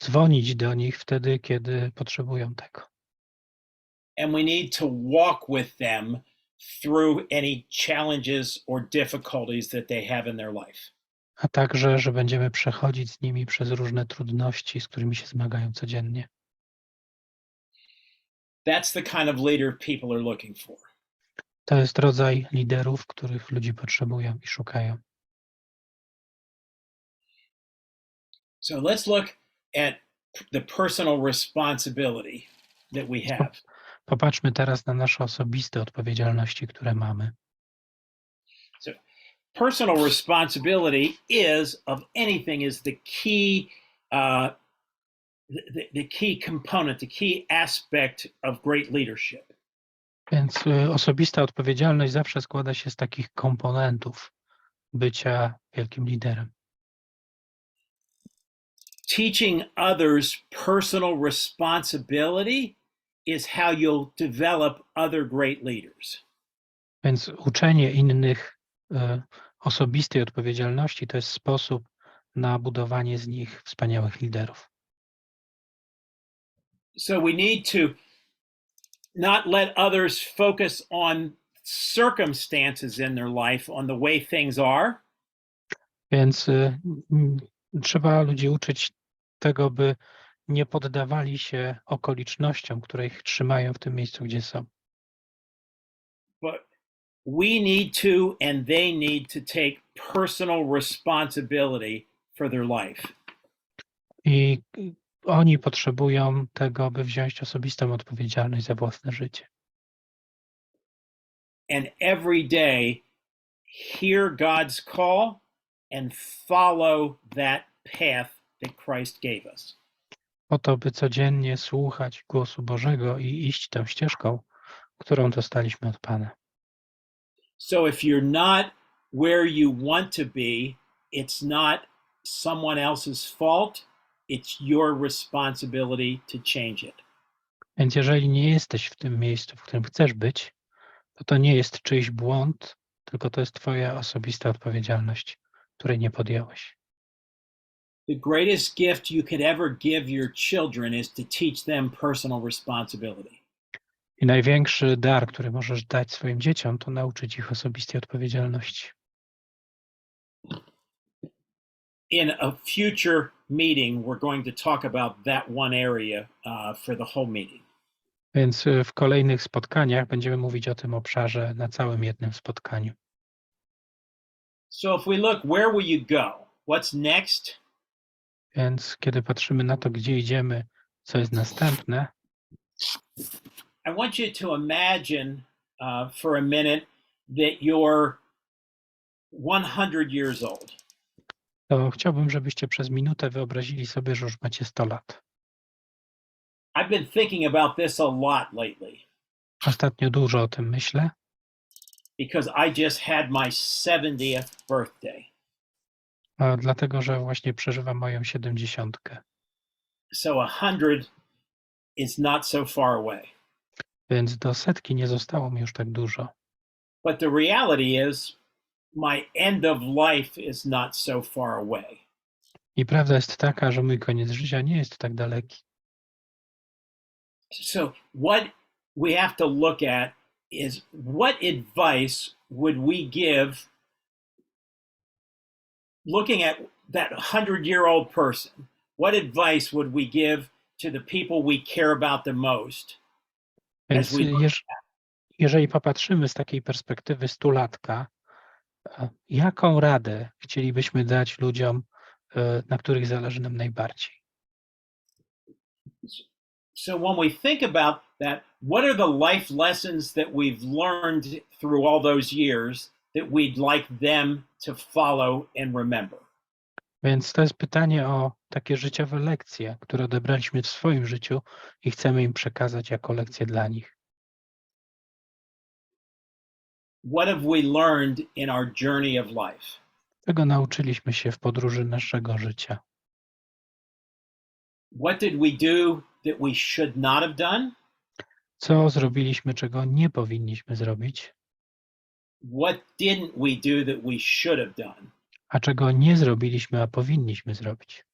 dzwonić do nich wtedy, kiedy potrzebują tego. And we need to walk with them through any challenges or difficulties that they have in their life. A także, że będziemy przechodzić z nimi przez różne trudności, z którymi się zmagają codziennie. That's the kind of leader people are looking for. To jest rodzaj liderów, których ludzie potrzebują i szukają. So let's look at the personal responsibility that we have. Popatrzmy teraz na nasze osobiste odpowiedzialności, które mamy. Personal responsibility of anything is the key the key component, the key aspect of great leadership. Więc osobista odpowiedzialność zawsze składa się z takich komponentów bycia wielkim liderem. Teaching others personal responsibility is how you'll develop other great leaders. Więc uczenie innych osobistej odpowiedzialności to jest sposób na budowanie z nich wspaniałych liderów. So we need to not let others focus on circumstances in their life, on the way things are. Więc trzeba ludzi uczyć tego, by nie poddawali się okolicznościom, które ich trzymają w tym miejscu, gdzie są. But we need to, and they need to take personal responsibility for their life. I oni potrzebują tego, by wziąć osobistą odpowiedzialność za własne życie. And every day hear God's call and follow that path that Christ gave us. Po to, by codziennie słuchać głosu Bożego i iść tą ścieżką, którą dostaliśmy od Pana. So if you're not where you want to be, it's not someone else's fault. It's your responsibility to change it. Więc jeżeli nie jesteś w tym miejscu, w którym chcesz być, to nie jest czyjś błąd, tylko to jest twoja osobista odpowiedzialność, której nie podjąłeś. The greatest gift you could ever give your children is to teach them personal responsibility. I największy dar, który możesz dać swoim dzieciom, to nauczyć ich osobistej odpowiedzialności. In a future meeting, we're going to talk about that one area for the whole meeting. Więc w kolejnych spotkaniach będziemy mówić o tym obszarze na całym jednym spotkaniu. So if we look, where will you go? What's next? Więc kiedy patrzymy na to, gdzie idziemy, co jest następne, I want you to imagine for a minute that you're 100 years old. to chciałbym, żebyście przez minutę wyobrazili sobie, że już macie 100 lat. I've been thinking about this a lot lately Ostatnio dużo o tym myślę, because I just had my 70th birthday. Dlatego że właśnie przeżywam moją 70. So 100 is not so far away. Więc do 100 nie zostało mi już tak dużo. But the reality is my end of life is not so far away. I prawda jest taka, że mój koniec życia nie jest tak daleki. So what we have to look at is what advice would we give looking at that 100-year-old person? What advice would we give to the people we care about the most? Więc jeżeli popatrzymy z takiej perspektywy 100-latka, Jaką radę chcielibyśmy dać ludziom, na których zależy nam najbardziej? So when we think about that, what are the life lessons that we've learned through all those years that we'd like them to follow and remember? Więc to jest pytanie o takie życiowe lekcje, które odebraliśmy w swoim życiu i chcemy im przekazać jako lekcje dla nich. What have we learned in our journey of life? Czego nauczyliśmy się w podróży naszego życia? What did we do that we should not have done? Co zrobiliśmy, czego nie powinniśmy zrobić, What didn't we do that we should have done? a czego nie zrobiliśmy, a powinniśmy zrobić?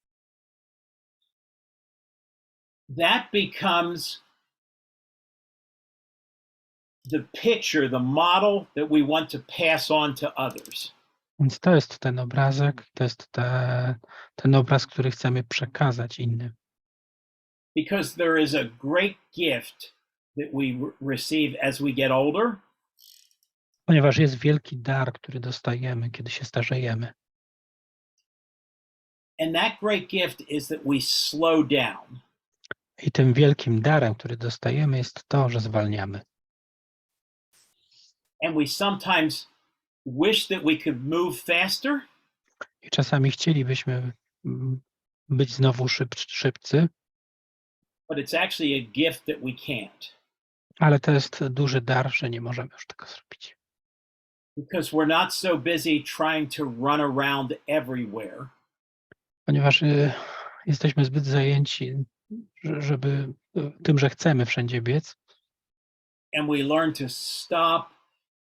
That becomes the picture, the model that we want to pass on to others. Więc to jest ten obrazek, to jest ten obraz, który chcemy przekazać innym. Because there is a great gift that we receive as we get older, Ponieważ jest wielki dar, który dostajemy, kiedy się starzejemy. and that great gift is that we slow down. I tym wielkim darem, który dostajemy, jest to, że zwalniamy. And we sometimes wish that we could move faster, I czasami chcielibyśmy być znowu szybcy, but it's actually a gift that we can't. ale to jest duży dar, że nie możemy już tego zrobić. Because we're not so busy trying to run around everywhere Ponieważ jesteśmy zbyt zajęci, żeby tym, że chcemy wszędzie biec, and we learn to stop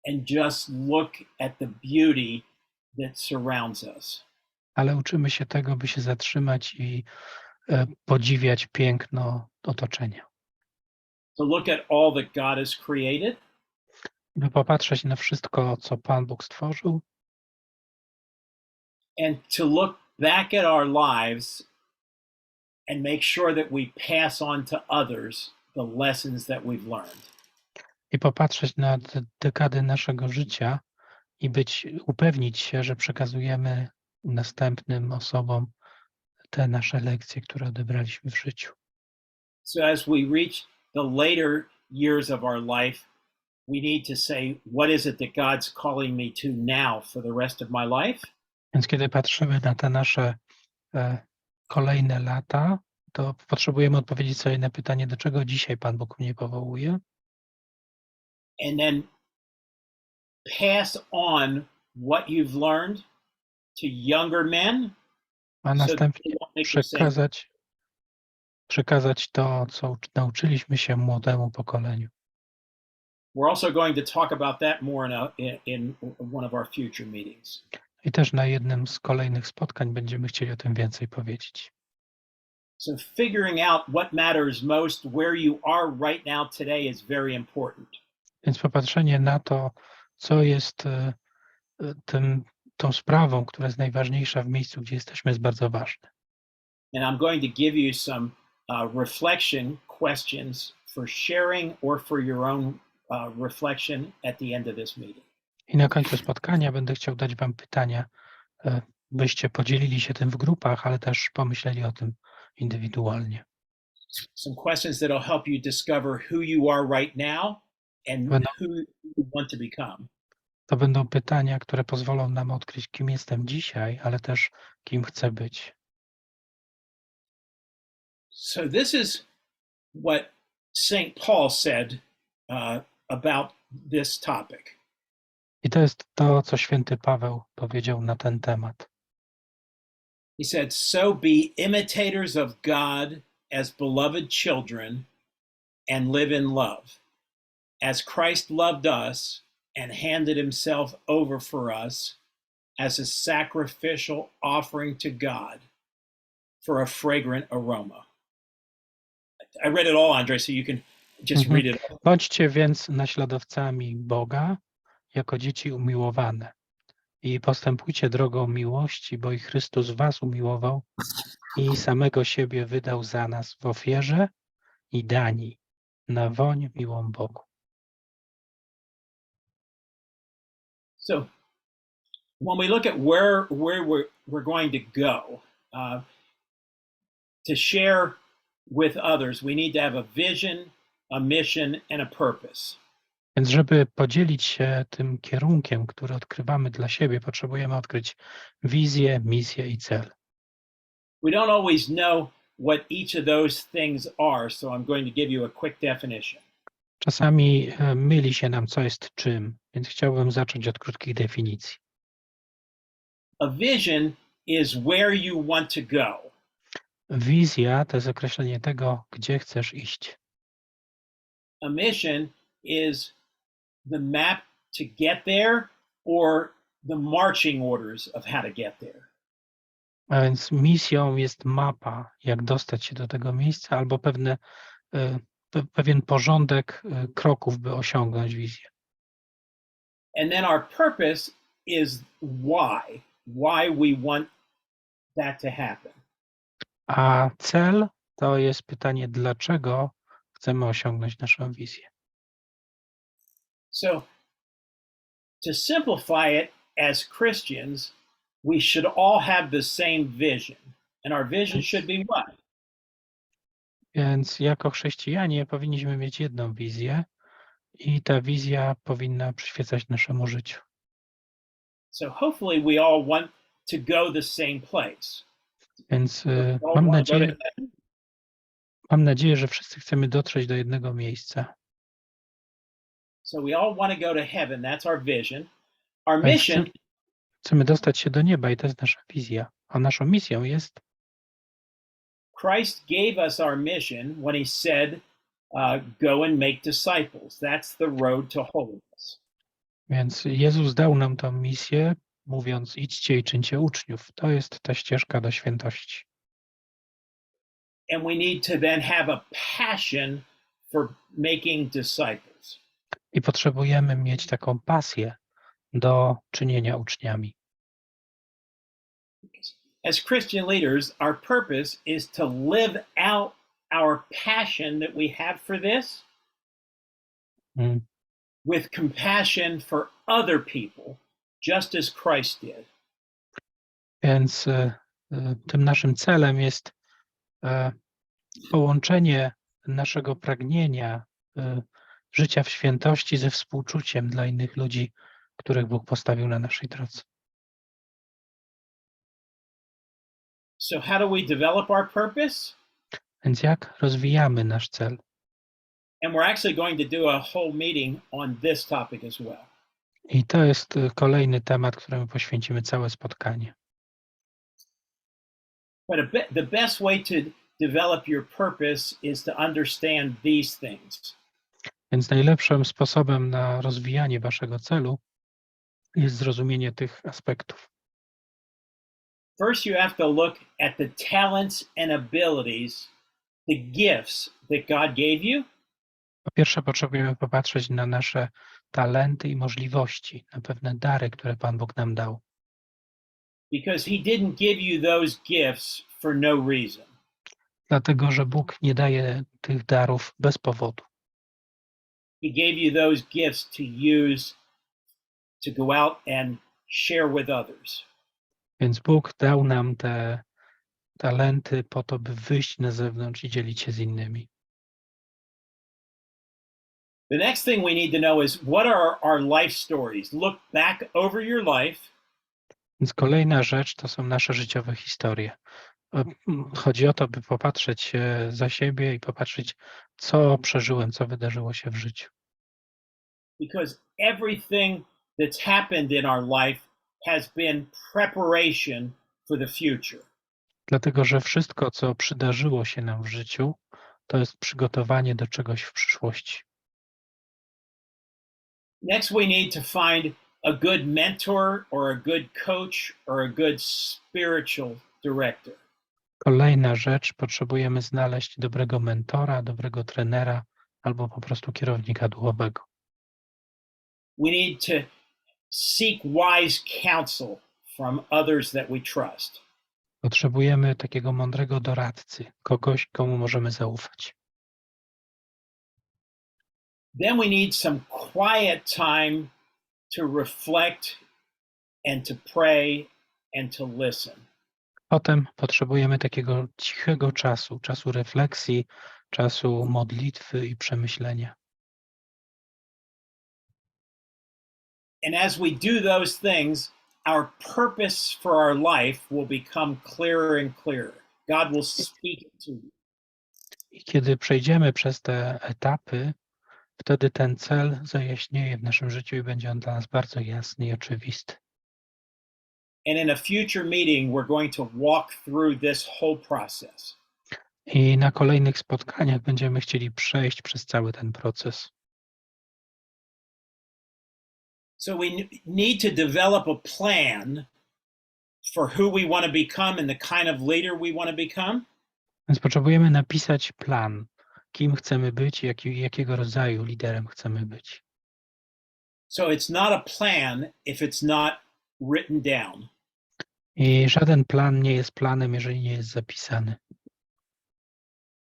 and just look at the beauty that surrounds us. ale uczymy się tego, by się zatrzymać i podziwiać piękno otoczenia. To look at all that God has created By popatrzeć na wszystko, co Pan Bóg stworzył and to look back at our lives and make sure that we pass on to others the lessons that we've learned. i popatrzeć na dekady naszego życia i upewnić się, że przekazujemy następnym osobom te nasze lekcje, które odebraliśmy w życiu. So as we reach the later years of our life, we need to say, what is it that God's calling me to now for the rest of my life? Więc kiedy patrzymy na te nasze kolejne lata, to potrzebujemy odpowiedzieć sobie na pytanie, do czego dzisiaj Pan Bóg mnie powołuje, And then pass on what you've learned to younger men. a następnie przekazać to, co nauczyliśmy się młodemu pokoleniu. We're also going to talk about that more in one of our future meetings. I też na jednym z kolejnych spotkań będziemy chcieli o tym więcej powiedzieć. So figuring out what matters most, where you are right now today is very important. Więc popatrzenie na to, co jest tą sprawą, która jest najważniejsza w miejscu, gdzie jesteśmy, jest bardzo ważne. And I'm going to give you some reflection questions for sharing or for your own reflection at the end of this meeting. I na końcu spotkania będę chciał dać Wam pytania, byście podzielili się tym w grupach, ale też pomyśleli o tym indywidualnie. Some questions that'll help you discover who you are right now and who you want to become. To będą pytania, które pozwolą nam odkryć, kim jestem dzisiaj, ale też kim chcę być. So this is what St. Paul said about this topic. I to jest to, co święty Paweł powiedział na ten temat. He said, so be imitators of God as beloved children and live in love, as Christ loved us and handed himself over for us as a sacrificial offering to God for a fragrant aroma. I read it all, Andre, so you can just read it all. Bądźcie więc naśladowcami Boga jako dzieci umiłowane i postępujcie drogą miłości, bo i Chrystus was umiłował i samego siebie wydał za nas w ofierze i dani na woń miłą Bogu. So when we look at where we're going to go, to share with others, we need to have a vision, a mission, and a purpose. Więc żeby podzielić się tym kierunkiem, który odkrywamy dla siebie, potrzebujemy odkryć wizję, misję i cel. We don't always know what each of those things are, so I'm going to give you a quick definition. Czasami myli się nam, co jest czym, więc chciałbym zacząć od krótkich definicji. A vision is where you want to go. Wizja to jest określenie tego, gdzie chcesz iść. A mission is the map to get there or the marching orders of how to get there. A więc misją jest mapa, jak dostać się do tego miejsca, albo pewien porządek kroków, by osiągnąć wizję. And then our purpose is why we want that to happen. A cel to jest pytanie, dlaczego chcemy osiągnąć naszą wizję. So, to simplify it, as Christians, we should all have the same vision. And our vision should be what? Więc jako chrześcijanie powinniśmy mieć jedną wizję i ta wizja powinna przyświecać naszemu życiu. So, hopefully, we all want to go the same place. Więc We all want to go to heaven. mam nadzieję, że wszyscy chcemy dotrzeć do jednego miejsca. So, we all want to go to heaven. That's our vision. Our A więc mission chcemy dostać się do nieba i to jest nasza wizja. A naszą misją jest, Christ gave us our mission when he said, go and make disciples. That's the road to holiness. więc Jezus dał nam tą misję, mówiąc idźcie i czyńcie uczniów. To jest ta ścieżka do świętości. And we need to then have a passion for making disciples. I potrzebujemy mieć taką pasję do czynienia uczniami. As Christian leaders, our purpose is to live out our passion that we have for this Mm. with compassion for other people, just as Christ did. Więc tym naszym celem jest połączenie naszego pragnienia życia w świętości ze współczuciem dla innych ludzi, których Bóg postawił na naszej drodze. So, how do we develop our purpose? Więc jak rozwijamy nasz cel? And we're actually going to do a whole meeting on this topic as well. I to jest kolejny temat, któremu poświęcimy całe spotkanie. But the best way to develop your purpose is to understand these things. Więc najlepszym sposobem na rozwijanie waszego celu jest zrozumienie tych aspektów. First, you have to look at the talents and abilities, the gifts that God gave you. Po pierwsze, potrzebujemy popatrzeć na nasze talenty i możliwości, na pewne dary, które Pan Bóg nam dał. Because he didn't give you those gifts for no reason. Dlatego, że Bóg nie daje tych darów bez powodu. He gave you those gifts to use to go out and share with others. Więc Bóg dał nam te talenty po to, by wyjść na zewnątrz i dzielić się z innymi. The next thing we need to know is what are our life stories? Look back over your life. Więc kolejna rzecz to są nasze życiowe historie. Chodzi o to, by popatrzeć za siebie i popatrzeć, co przeżyłem, co wydarzyło się w życiu. Because everything that's happened in our life has been preparation for the future. Dlatego, że wszystko, co przydarzyło się nam w życiu, to jest przygotowanie do czegoś w przyszłości. Next, we need to find a good mentor or a good coach or a good spiritual director. Kolejna rzecz, potrzebujemy znaleźć dobrego mentora, dobrego trenera albo po prostu kierownika duchowego. We need to seek wise counsel from others that we trust. Potrzebujemy takiego mądrego doradcy, kogoś, komu możemy zaufać. Then we need some quiet time to reflect and to pray and to listen. Potem potrzebujemy takiego cichego czasu, czasu refleksji, czasu modlitwy i przemyślenia. And as we do those things, our purpose for our life will become clearer and clearer. God will speak it to you. I kiedy przejdziemy przez te etapy, wtedy ten cel zajaśnieje w naszym życiu i będzie on dla nas bardzo jasny i oczywisty. And in a future meeting, we're going to walk through this whole process. I na kolejnych spotkaniach będziemy chcieli przejść przez cały ten proces. So we need to develop a plan for who we want to become and the kind of leader we want to become. Więc potrzebujemy napisać plan, kim chcemy być i jakiego rodzaju liderem chcemy być. So it's not a plan if it's not written down. I żaden plan nie jest planem, jeżeli nie jest zapisany.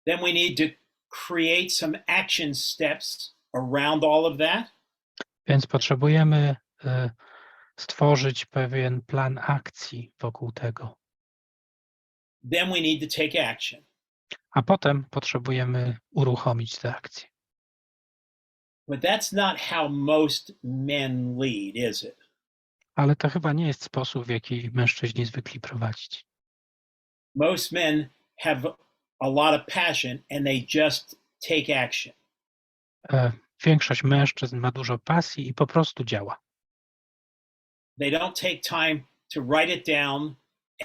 Then we need to create some action steps around all of that. Więc potrzebujemy stworzyć pewien plan akcji wokół tego. Then we need to take action. A potem potrzebujemy uruchomić te akcje. But that's not how most men lead, is it? Ale to chyba nie jest sposób, w jaki mężczyźni zwykli prowadzić. Most men have a lot of passion and they just take action. Większość mężczyzn ma dużo pasji i po prostu działa. They don't take time to write it down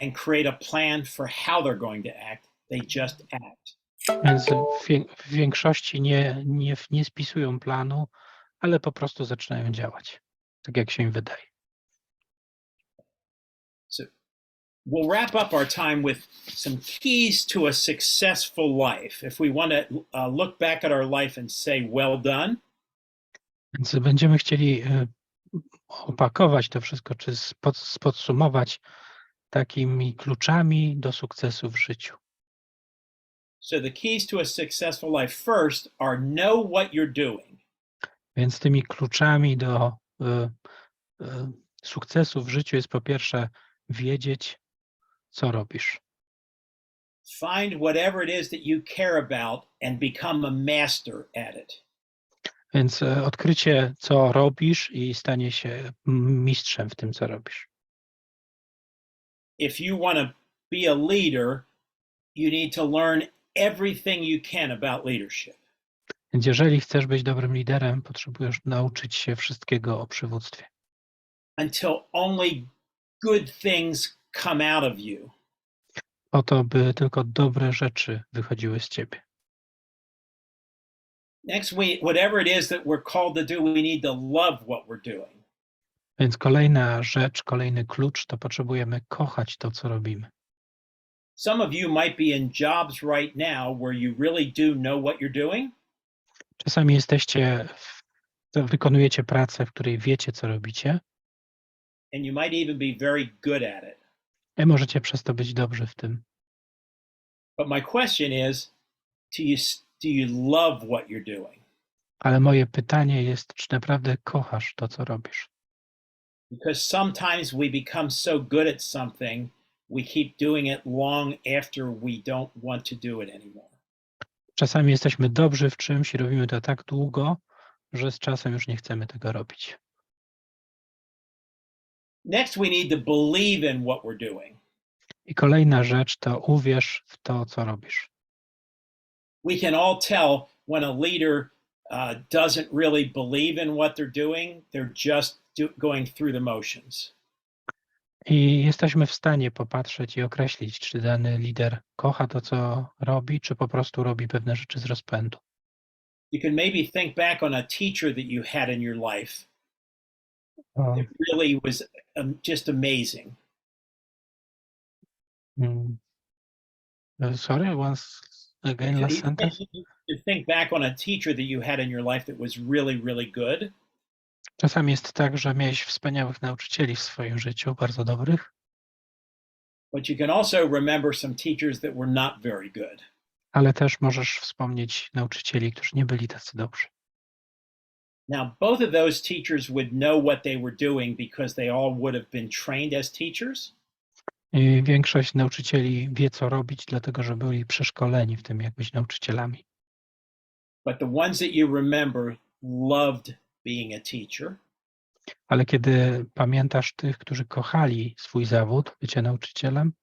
and create a plan for how they're going to act. They just act. Więc w większości nie spisują planu, ale po prostu zaczynają działać, tak jak się im wydaje. So we'll wrap up our time with some keys to a successful life. If we want to look back at our life and say, well done. Więc będziemy chcieli opakować to wszystko, czy podsumować takimi kluczami do sukcesu w życiu. So the keys to a successful life first are know what you're doing. Więc tymi kluczami do sukcesu w życiu jest po pierwsze wiedzieć, co robisz. Find whatever it is that you care about and become a master at it. Więc odkrycie, co robisz i stanie się mistrzem w tym, co robisz. If you want to be a leader, you need to learn everything you can about leadership. Więc jeżeli chcesz być dobrym liderem, potrzebujesz nauczyć się wszystkiego o przywództwie. Until only good things come out of you. Po to, by tylko dobre rzeczy wychodziły z ciebie. Next, whatever it is that we're called to do, we need to love what we're doing. Więc kolejna rzecz, kolejny klucz, to potrzebujemy kochać to, co robimy. Some of you might be in jobs right now where you really do know what you're doing. Czasami wykonujecie pracę, w której wiecie, co robicie. And you might even be very good at it. I możecie przez to być dobrzy w tym. But my question is, do you love what you're doing? Ale moje pytanie jest, czy naprawdę kochasz to, co robisz? Because sometimes we become so good at something, we keep doing it long after we don't want to do it anymore. Czasami jesteśmy dobrzy w czymś i robimy to tak długo, że z czasem już nie chcemy tego robić. Next, we need to believe in what we're doing. I kolejna rzecz to uwierz w to, co robisz. We can all tell when a leader doesn't really believe in what they're doing. They're just going through the motions. I jesteśmy w stanie popatrzeć i określić, czy dany lider kocha to, co robi, czy po prostu robi pewne rzeczy z rozpędu. You can maybe think back on a teacher that you had in your life. It really was just amazing. Sorry, once again, last sentence. You think back on a teacher that you had in your life that was really, really good. Czasami jest tak, że miałeś wspaniałych nauczycieli w swoim życiu, bardzo dobrych, But you can also remember some teachers that were not very good. ale też możesz wspomnieć nauczycieli, którzy nie byli tacy dobrzy. Now, both of those teachers would know what they were doing because they all would have been trained as teachers. I większość nauczycieli wie, co robić, dlatego że byli przeszkoleni w tym, jak być nauczycielami. But the ones that you remember loved being a teacher. Ale kiedy pamiętasz tych, którzy kochali swój zawód, bycie nauczycielem,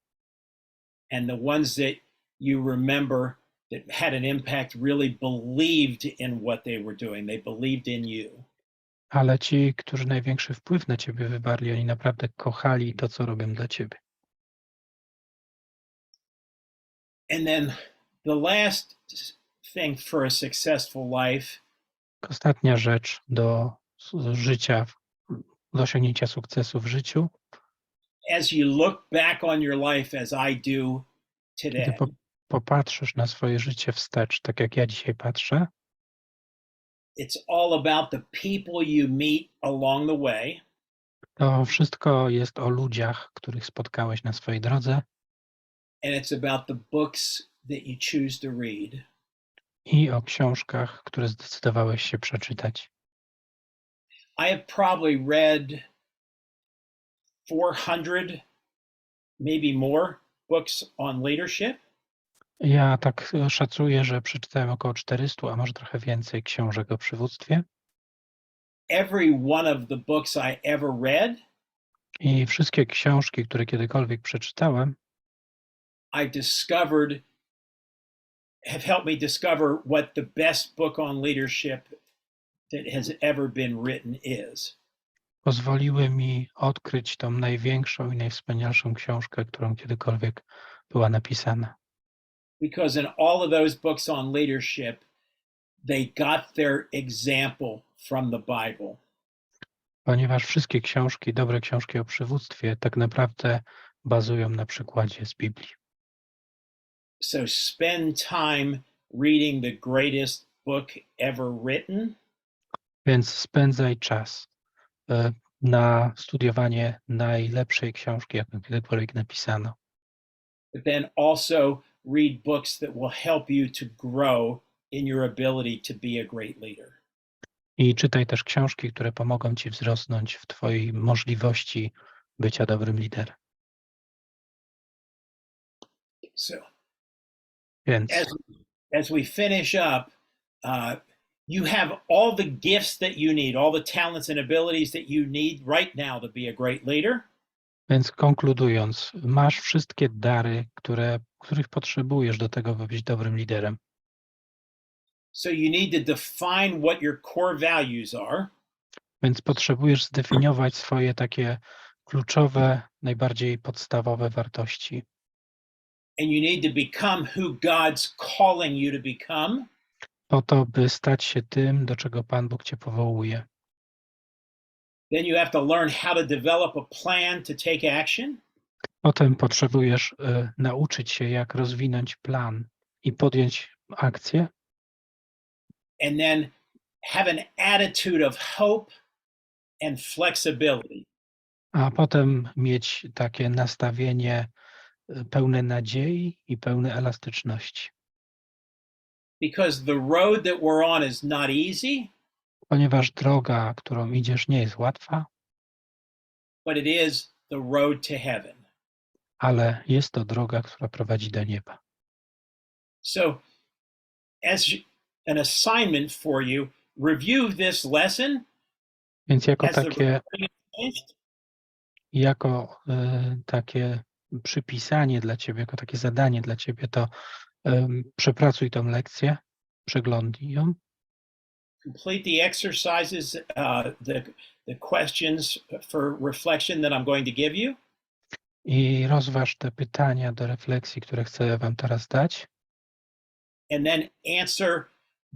And the ones that you remember that had an impact really believed in what they were doing. They believed in you. ale ci, którzy największy wpływ na ciebie wywarli, oni naprawdę kochali to, co robią dla ciebie. And then the last thing for a successful life Ostatnia rzecz do życia, do osiągnięcia sukcesu w życiu, as you look back on your life as I do kiedy today, popatrzysz na swoje życie wstecz, tak jak ja dzisiaj patrzę, it's all about the people you meet along the way to wszystko jest o ludziach, których spotkałeś na swojej drodze and it's about the books that you choose to read. i o książkach, które zdecydowałeś się przeczytać. I have probably read 400, maybe more books on leadership. Ja tak szacuję, że przeczytałem około 400, a może trochę więcej książek o przywództwie. Every one of the books I ever read, I wszystkie książki, które kiedykolwiek przeczytałem, I discovered, have helped me discover what the best book on leadership that has ever been written is. pozwoliły mi odkryć tą największą i najwspanialszą książkę, którą kiedykolwiek była napisana. Because in all of those books on leadership, they got their example from the Bible. Ponieważ wszystkie książki, dobre książki o przywództwie, tak naprawdę bazują na przykładzie z Biblii. So spend time reading the greatest book ever written, Więc spędzaj czas na studiowanie najlepszej książki, jaką kiedykolwiek napisano. but then also read books that will help you to grow in your ability to be a great leader. I czytaj też książki, które pomogą ci wzrosnąć w twojej możliwości bycia dobrym liderem. So Więc as we finish up, you have all the gifts that you need, all the talents and abilities that you need right now to be a great leader. Więc konkludując, masz wszystkie dary, których potrzebujesz do tego, by być dobrym liderem. So you need to define what your core values are. Więc potrzebujesz zdefiniować swoje takie kluczowe, najbardziej podstawowe wartości. And you need to become who God's calling you to become. Po to, by stać się tym, do czego Pan Bóg cię powołuje. Then you have to learn how to develop a plan to take action. Potem potrzebujesz nauczyć się, jak rozwinąć plan i podjąć akcję. And then have an attitude of hope and flexibility. A potem mieć takie nastawienie pełne nadziei i pełne elastyczności. Because the road that we're on is not easy, Ponieważ droga, którą idziesz, nie jest łatwa, but it is the road to heaven. ale jest to droga, która prowadzi do nieba. So, as an assignment for you, review this lesson Więc jako as the takie, recording is finished, takie przypisanie dla ciebie, jako takie zadanie dla ciebie, to przepracuj tą lekcję, przeglądnij ją, complete the exercises, the questions for reflection that I'm going to give you, i rozważ te pytania do refleksji, które chcę wam teraz dać. and then answer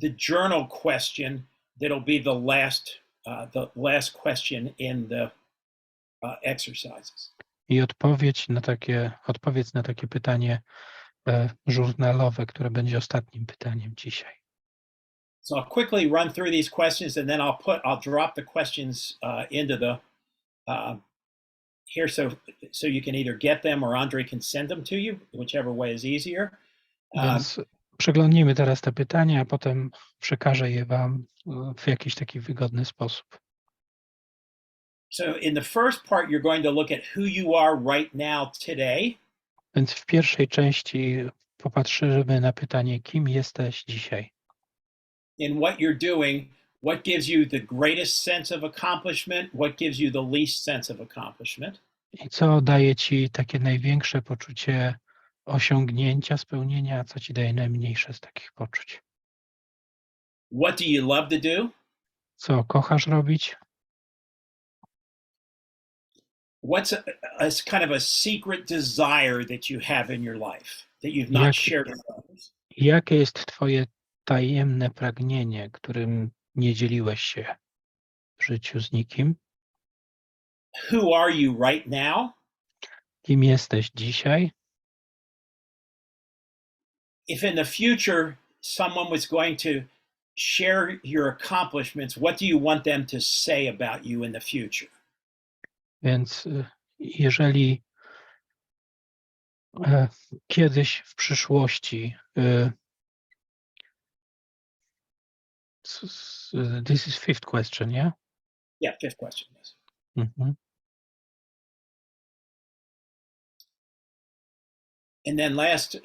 the journal question that'll be the last question in the exercises. I odpowiedz na takie pytanie żurnalowe, które będzie ostatnim pytaniem dzisiaj. So I'll quickly run through these questions, and then I'll drop the questions into the here, so you can either get them or Andre can send them to you, whichever way is easier. Więc Przeglądnijmy teraz te pytania, a potem przekażę je Wam w jakiś taki wygodny sposób. So in the first part, you're going to look at who you are right now today. Więc w pierwszej części popatrzymy na pytanie, kim jesteś dzisiaj In what you're doing, what gives you the greatest sense of accomplishment, what gives you the least sense of accomplishment. i co daje Ci takie największe poczucie osiągnięcia, spełnienia, a co Ci daje najmniejsze z takich poczuć. What do you love to do? Co kochasz robić? What's a kind of a secret desire that you have in your life that you've not shared with others? Jakie jest Twoje tajemne pragnienie, którym nie dzieliłeś się w życiu z nikim? Who are you right now? Kim jesteś dzisiaj? If in the future someone was going to share your accomplishments, what do you want them to say about you in the future? Więc jeżeli kiedyś w przyszłości this is fifth question, yeah? Yeah, fifth question. Yes. Mhm. And then last,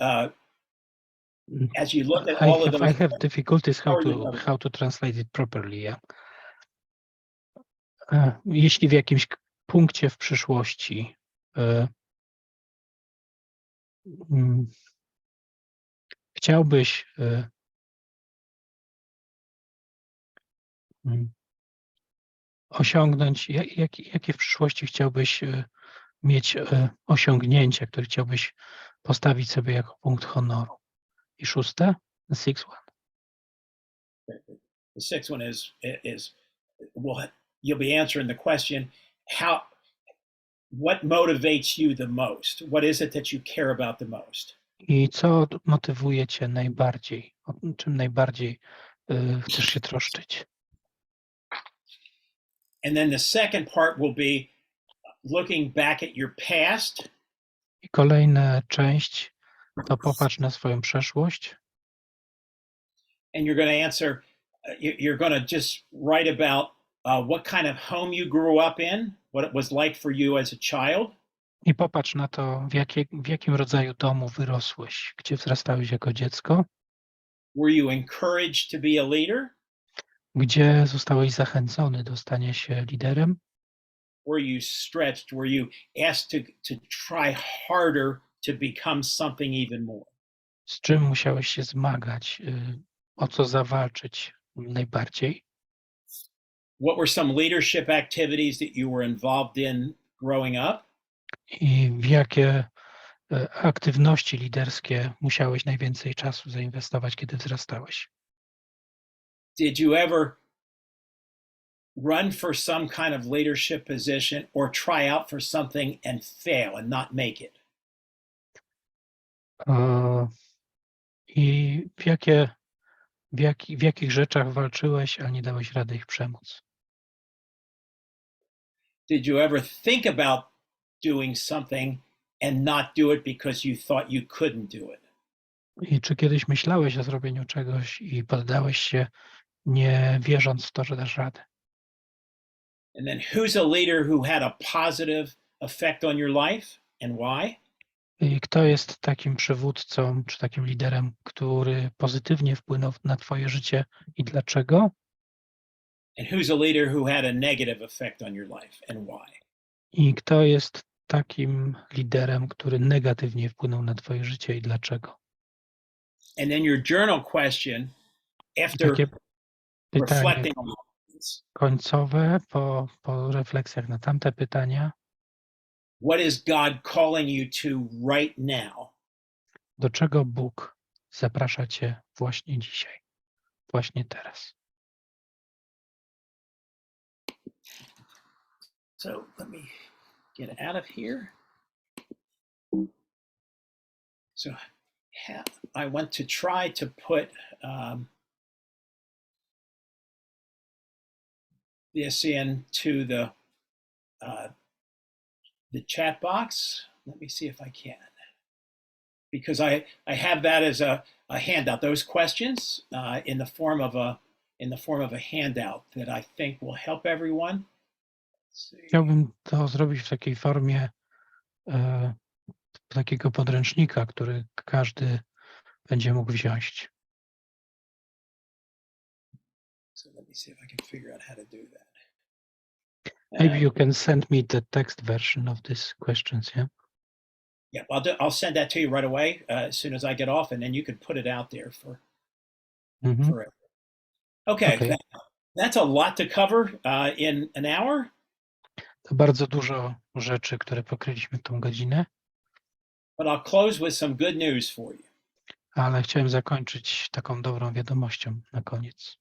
as you look at all of those, I have difficulties Sorry, how to translate it properly, yeah? Jeśli w jakimś punkcie w przyszłości chciałbyś osiągnąć, jakie w przyszłości chciałbyś mieć osiągnięcia, które chciałbyś postawić sobie jako punkt honoru? I szóste? The sixth one. the sixth one is well, you'll be answering the question, what motivates you the most? What is it that you care about the most? I co motywuje Cię najbardziej? O czym najbardziej chcesz się troszczyć? And then the second part will be looking back at your past. I kolejna część to popatrz na swoją przeszłość And you're going to answer, you're going to just write about what kind of home you grew up in, what it was like for you as a child. i popatrz na to, w jakim rodzaju domu wyrosłeś, gdzie wzrastałeś jako dziecko, Were you encouraged to be a leader? gdzie zostałeś zachęcony do stania się liderem, Were you stretched? Were you asked to try harder to become something even more? z czym musiałeś się zmagać, o co zawalczyć najbardziej, What were some leadership activities that you were involved in growing up? i w jakie aktywności liderskie musiałeś najwięcej czasu zainwestować, kiedy wzrastałeś. Did you ever run for some kind of leadership position or try out for something and fail and not make it? I w jakich rzeczach walczyłeś, a nie dałeś rady ich przemóc? Did you ever think about doing something and not do it because you thought you couldn't do it? I czy kiedyś myślałeś o zrobieniu czegoś i poddałeś się, nie wierząc w to, że dasz radę? And then who's a leader who had a positive effect on your life and why? I kto jest takim przywódcą czy takim liderem, który pozytywnie wpłynął na twoje życie i dlaczego? And who's a leader who had a negative effect on your life and why? I kto jest takim liderem, który negatywnie wpłynął na twoje życie i dlaczego? And then your journal question after Takie pytanie reflecting on this, końcowe po refleksjach na tamte pytania. what is God calling you to right now? Do czego Bóg zaprasza cię właśnie dzisiaj, właśnie teraz? So let me get out of here. So I want to try to put this into the chat box. Let me see if I can. because I have that as a handout. Those questions in the form of a handout that I think will help everyone. Let's see. Chciałbym to zrobić w takiej formie takiego podręcznika, który każdy będzie mógł wziąć. So let me see if I can figure out how to do that. Maybe you can send me the text version of these questions, yeah? Yeah, I'll send that to you right away as soon as I get off, and then you can put it out there for everyone. Okay. That's a lot to cover in an hour. To bardzo dużo rzeczy, które pokryliśmy tą godzinę, But I'll close with some good news for you. ale chciałem zakończyć taką dobrą wiadomością na koniec.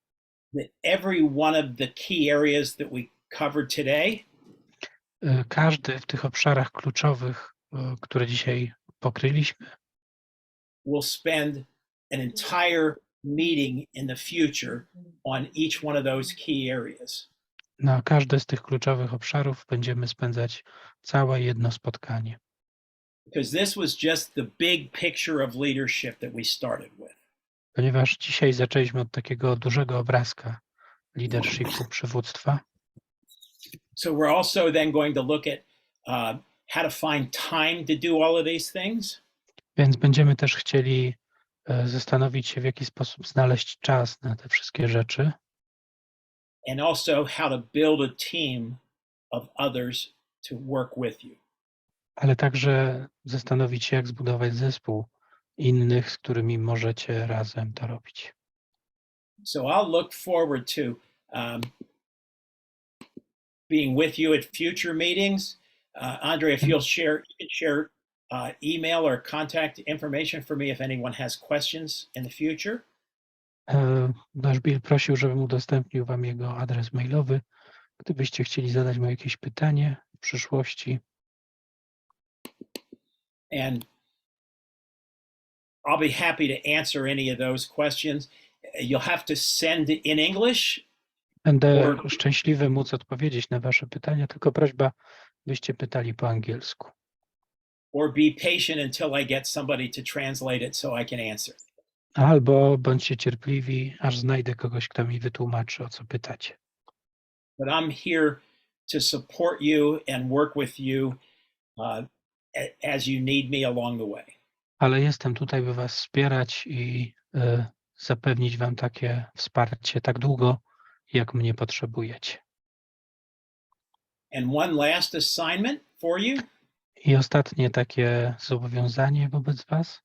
That every one of the key areas that we covered today Każdy w tych obszarach kluczowych, które dzisiaj pokryliśmy, will spend an entire meeting in the future on each one of those key areas. na każde z tych kluczowych obszarów będziemy spędzać całe jedno spotkanie. Because this was just the big picture of leadership that we started with. Ponieważ dzisiaj zaczęliśmy od takiego dużego obrazka leadershipu, przywództwa, So we're also then going to look at how to find time to do all of these things. więc będziemy też chcieli zastanowić się, w jaki sposób znaleźć czas na te wszystkie rzeczy, And also how to build a team of others to work with you. ale także zastanowić się, jak zbudować zespół innych, z którymi możecie razem to robić. So I'll look forward to being with you at future meetings. Andre, if you'll share, you can share email or contact information for me if anyone has questions in the future. Nasz Bill prosił, żebym udostępnił wam jego adres mailowy, gdybyście chcieli zadać mu jakieś pytanie w przyszłości. And I'll be happy to answer any of those questions. You'll have to send it in English. Będę szczęśliwy móc odpowiedzieć na wasze pytania, tylko prośba, byście pytali po angielsku. Or be patient until I get somebody to translate it so I can answer. Albo bądźcie cierpliwi, aż znajdę kogoś, kto mi wytłumaczy, o co pytacie. But I'm here to support you and work with you as you need me along the way. Ale jestem tutaj, by was wspierać i zapewnić wam takie wsparcie tak długo, jak mnie potrzebujecie. And one last assignment for you. I ostatnie takie zobowiązanie wobec was.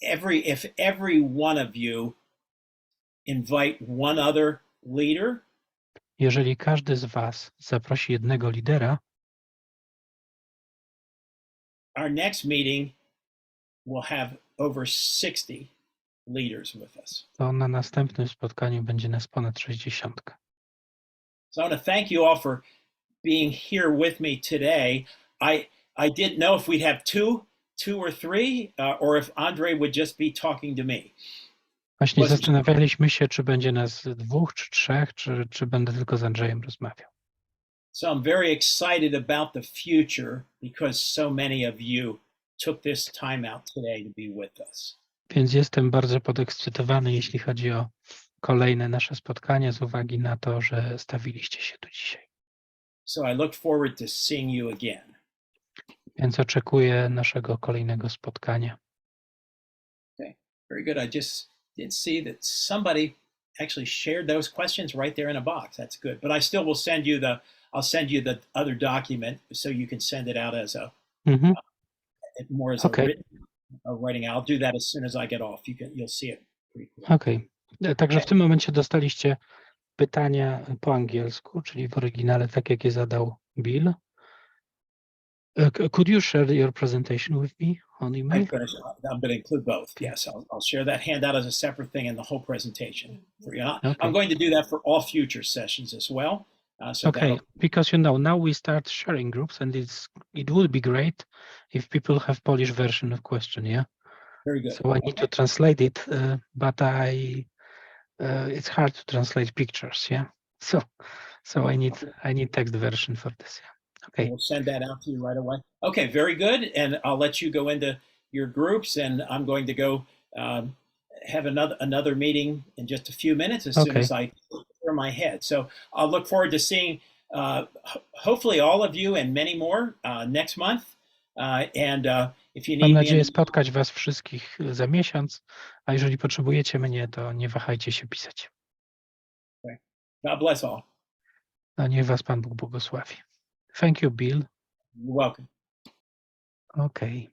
If every one of you invite one other leader, Jeżeli każdy z was zaprosi jednego lidera, our next meeting will have over 60 leaders with us. to na następnym spotkaniu będzie nas ponad 60. So I want to thank you all for being here with me today. I didn't know if we'd have two or three, or if Andre would just be talking to me. Właśnie zastanawialiśmy się, czy będzie nas 2 czy 3, czy będę tylko z Andrzejem rozmawiał. So I'm very excited about the future because so many of you took this time out today to be with us. Więc jestem bardzo podekscytowany, jeśli chodzi o kolejne nasze spotkania, z uwagi na to, że stawiliście się tu dzisiaj. So I look forward to seeing you again. Więc oczekuję naszego kolejnego spotkania. Okay, very good. I just did see that somebody actually shared those questions right there in a box. That's good. But I still will send you I'll send you the other document so you can send it out as more as a writing. I'll do that as soon as I get off. You'll see it pretty quick. Okej. Także w tym momencie dostaliście pytania po angielsku, czyli w oryginale, tak jak je zadał Bill. Could you share your presentation with me on email? I'm going to include both. Yes, I'll share that handout as a separate thing and the whole presentation for you. I'm going to do that for all future sessions as well. Because now we start sharing groups, and it would be great if people have Polish version of question. Yeah. Very good. So I need to translate it, but it's hard to translate pictures. Yeah. So I need text version for this. Yeah. Okay. We'll send that out to you right away. Okay, very good. And I'll let you go into your groups, and I'm going to go have another meeting in just a few minutes as soon as I clear my head. So I'll look forward to seeing hopefully all of you and many more next month. If you Mam need me nadzieję in, spotkać was wszystkich za miesiąc, a jeżeli potrzebujecie mnie, to nie wahajcie się pisać. God bless all. No niech was Pan Bóg błogosławi. Thank you, Bill. You're welcome. Okay.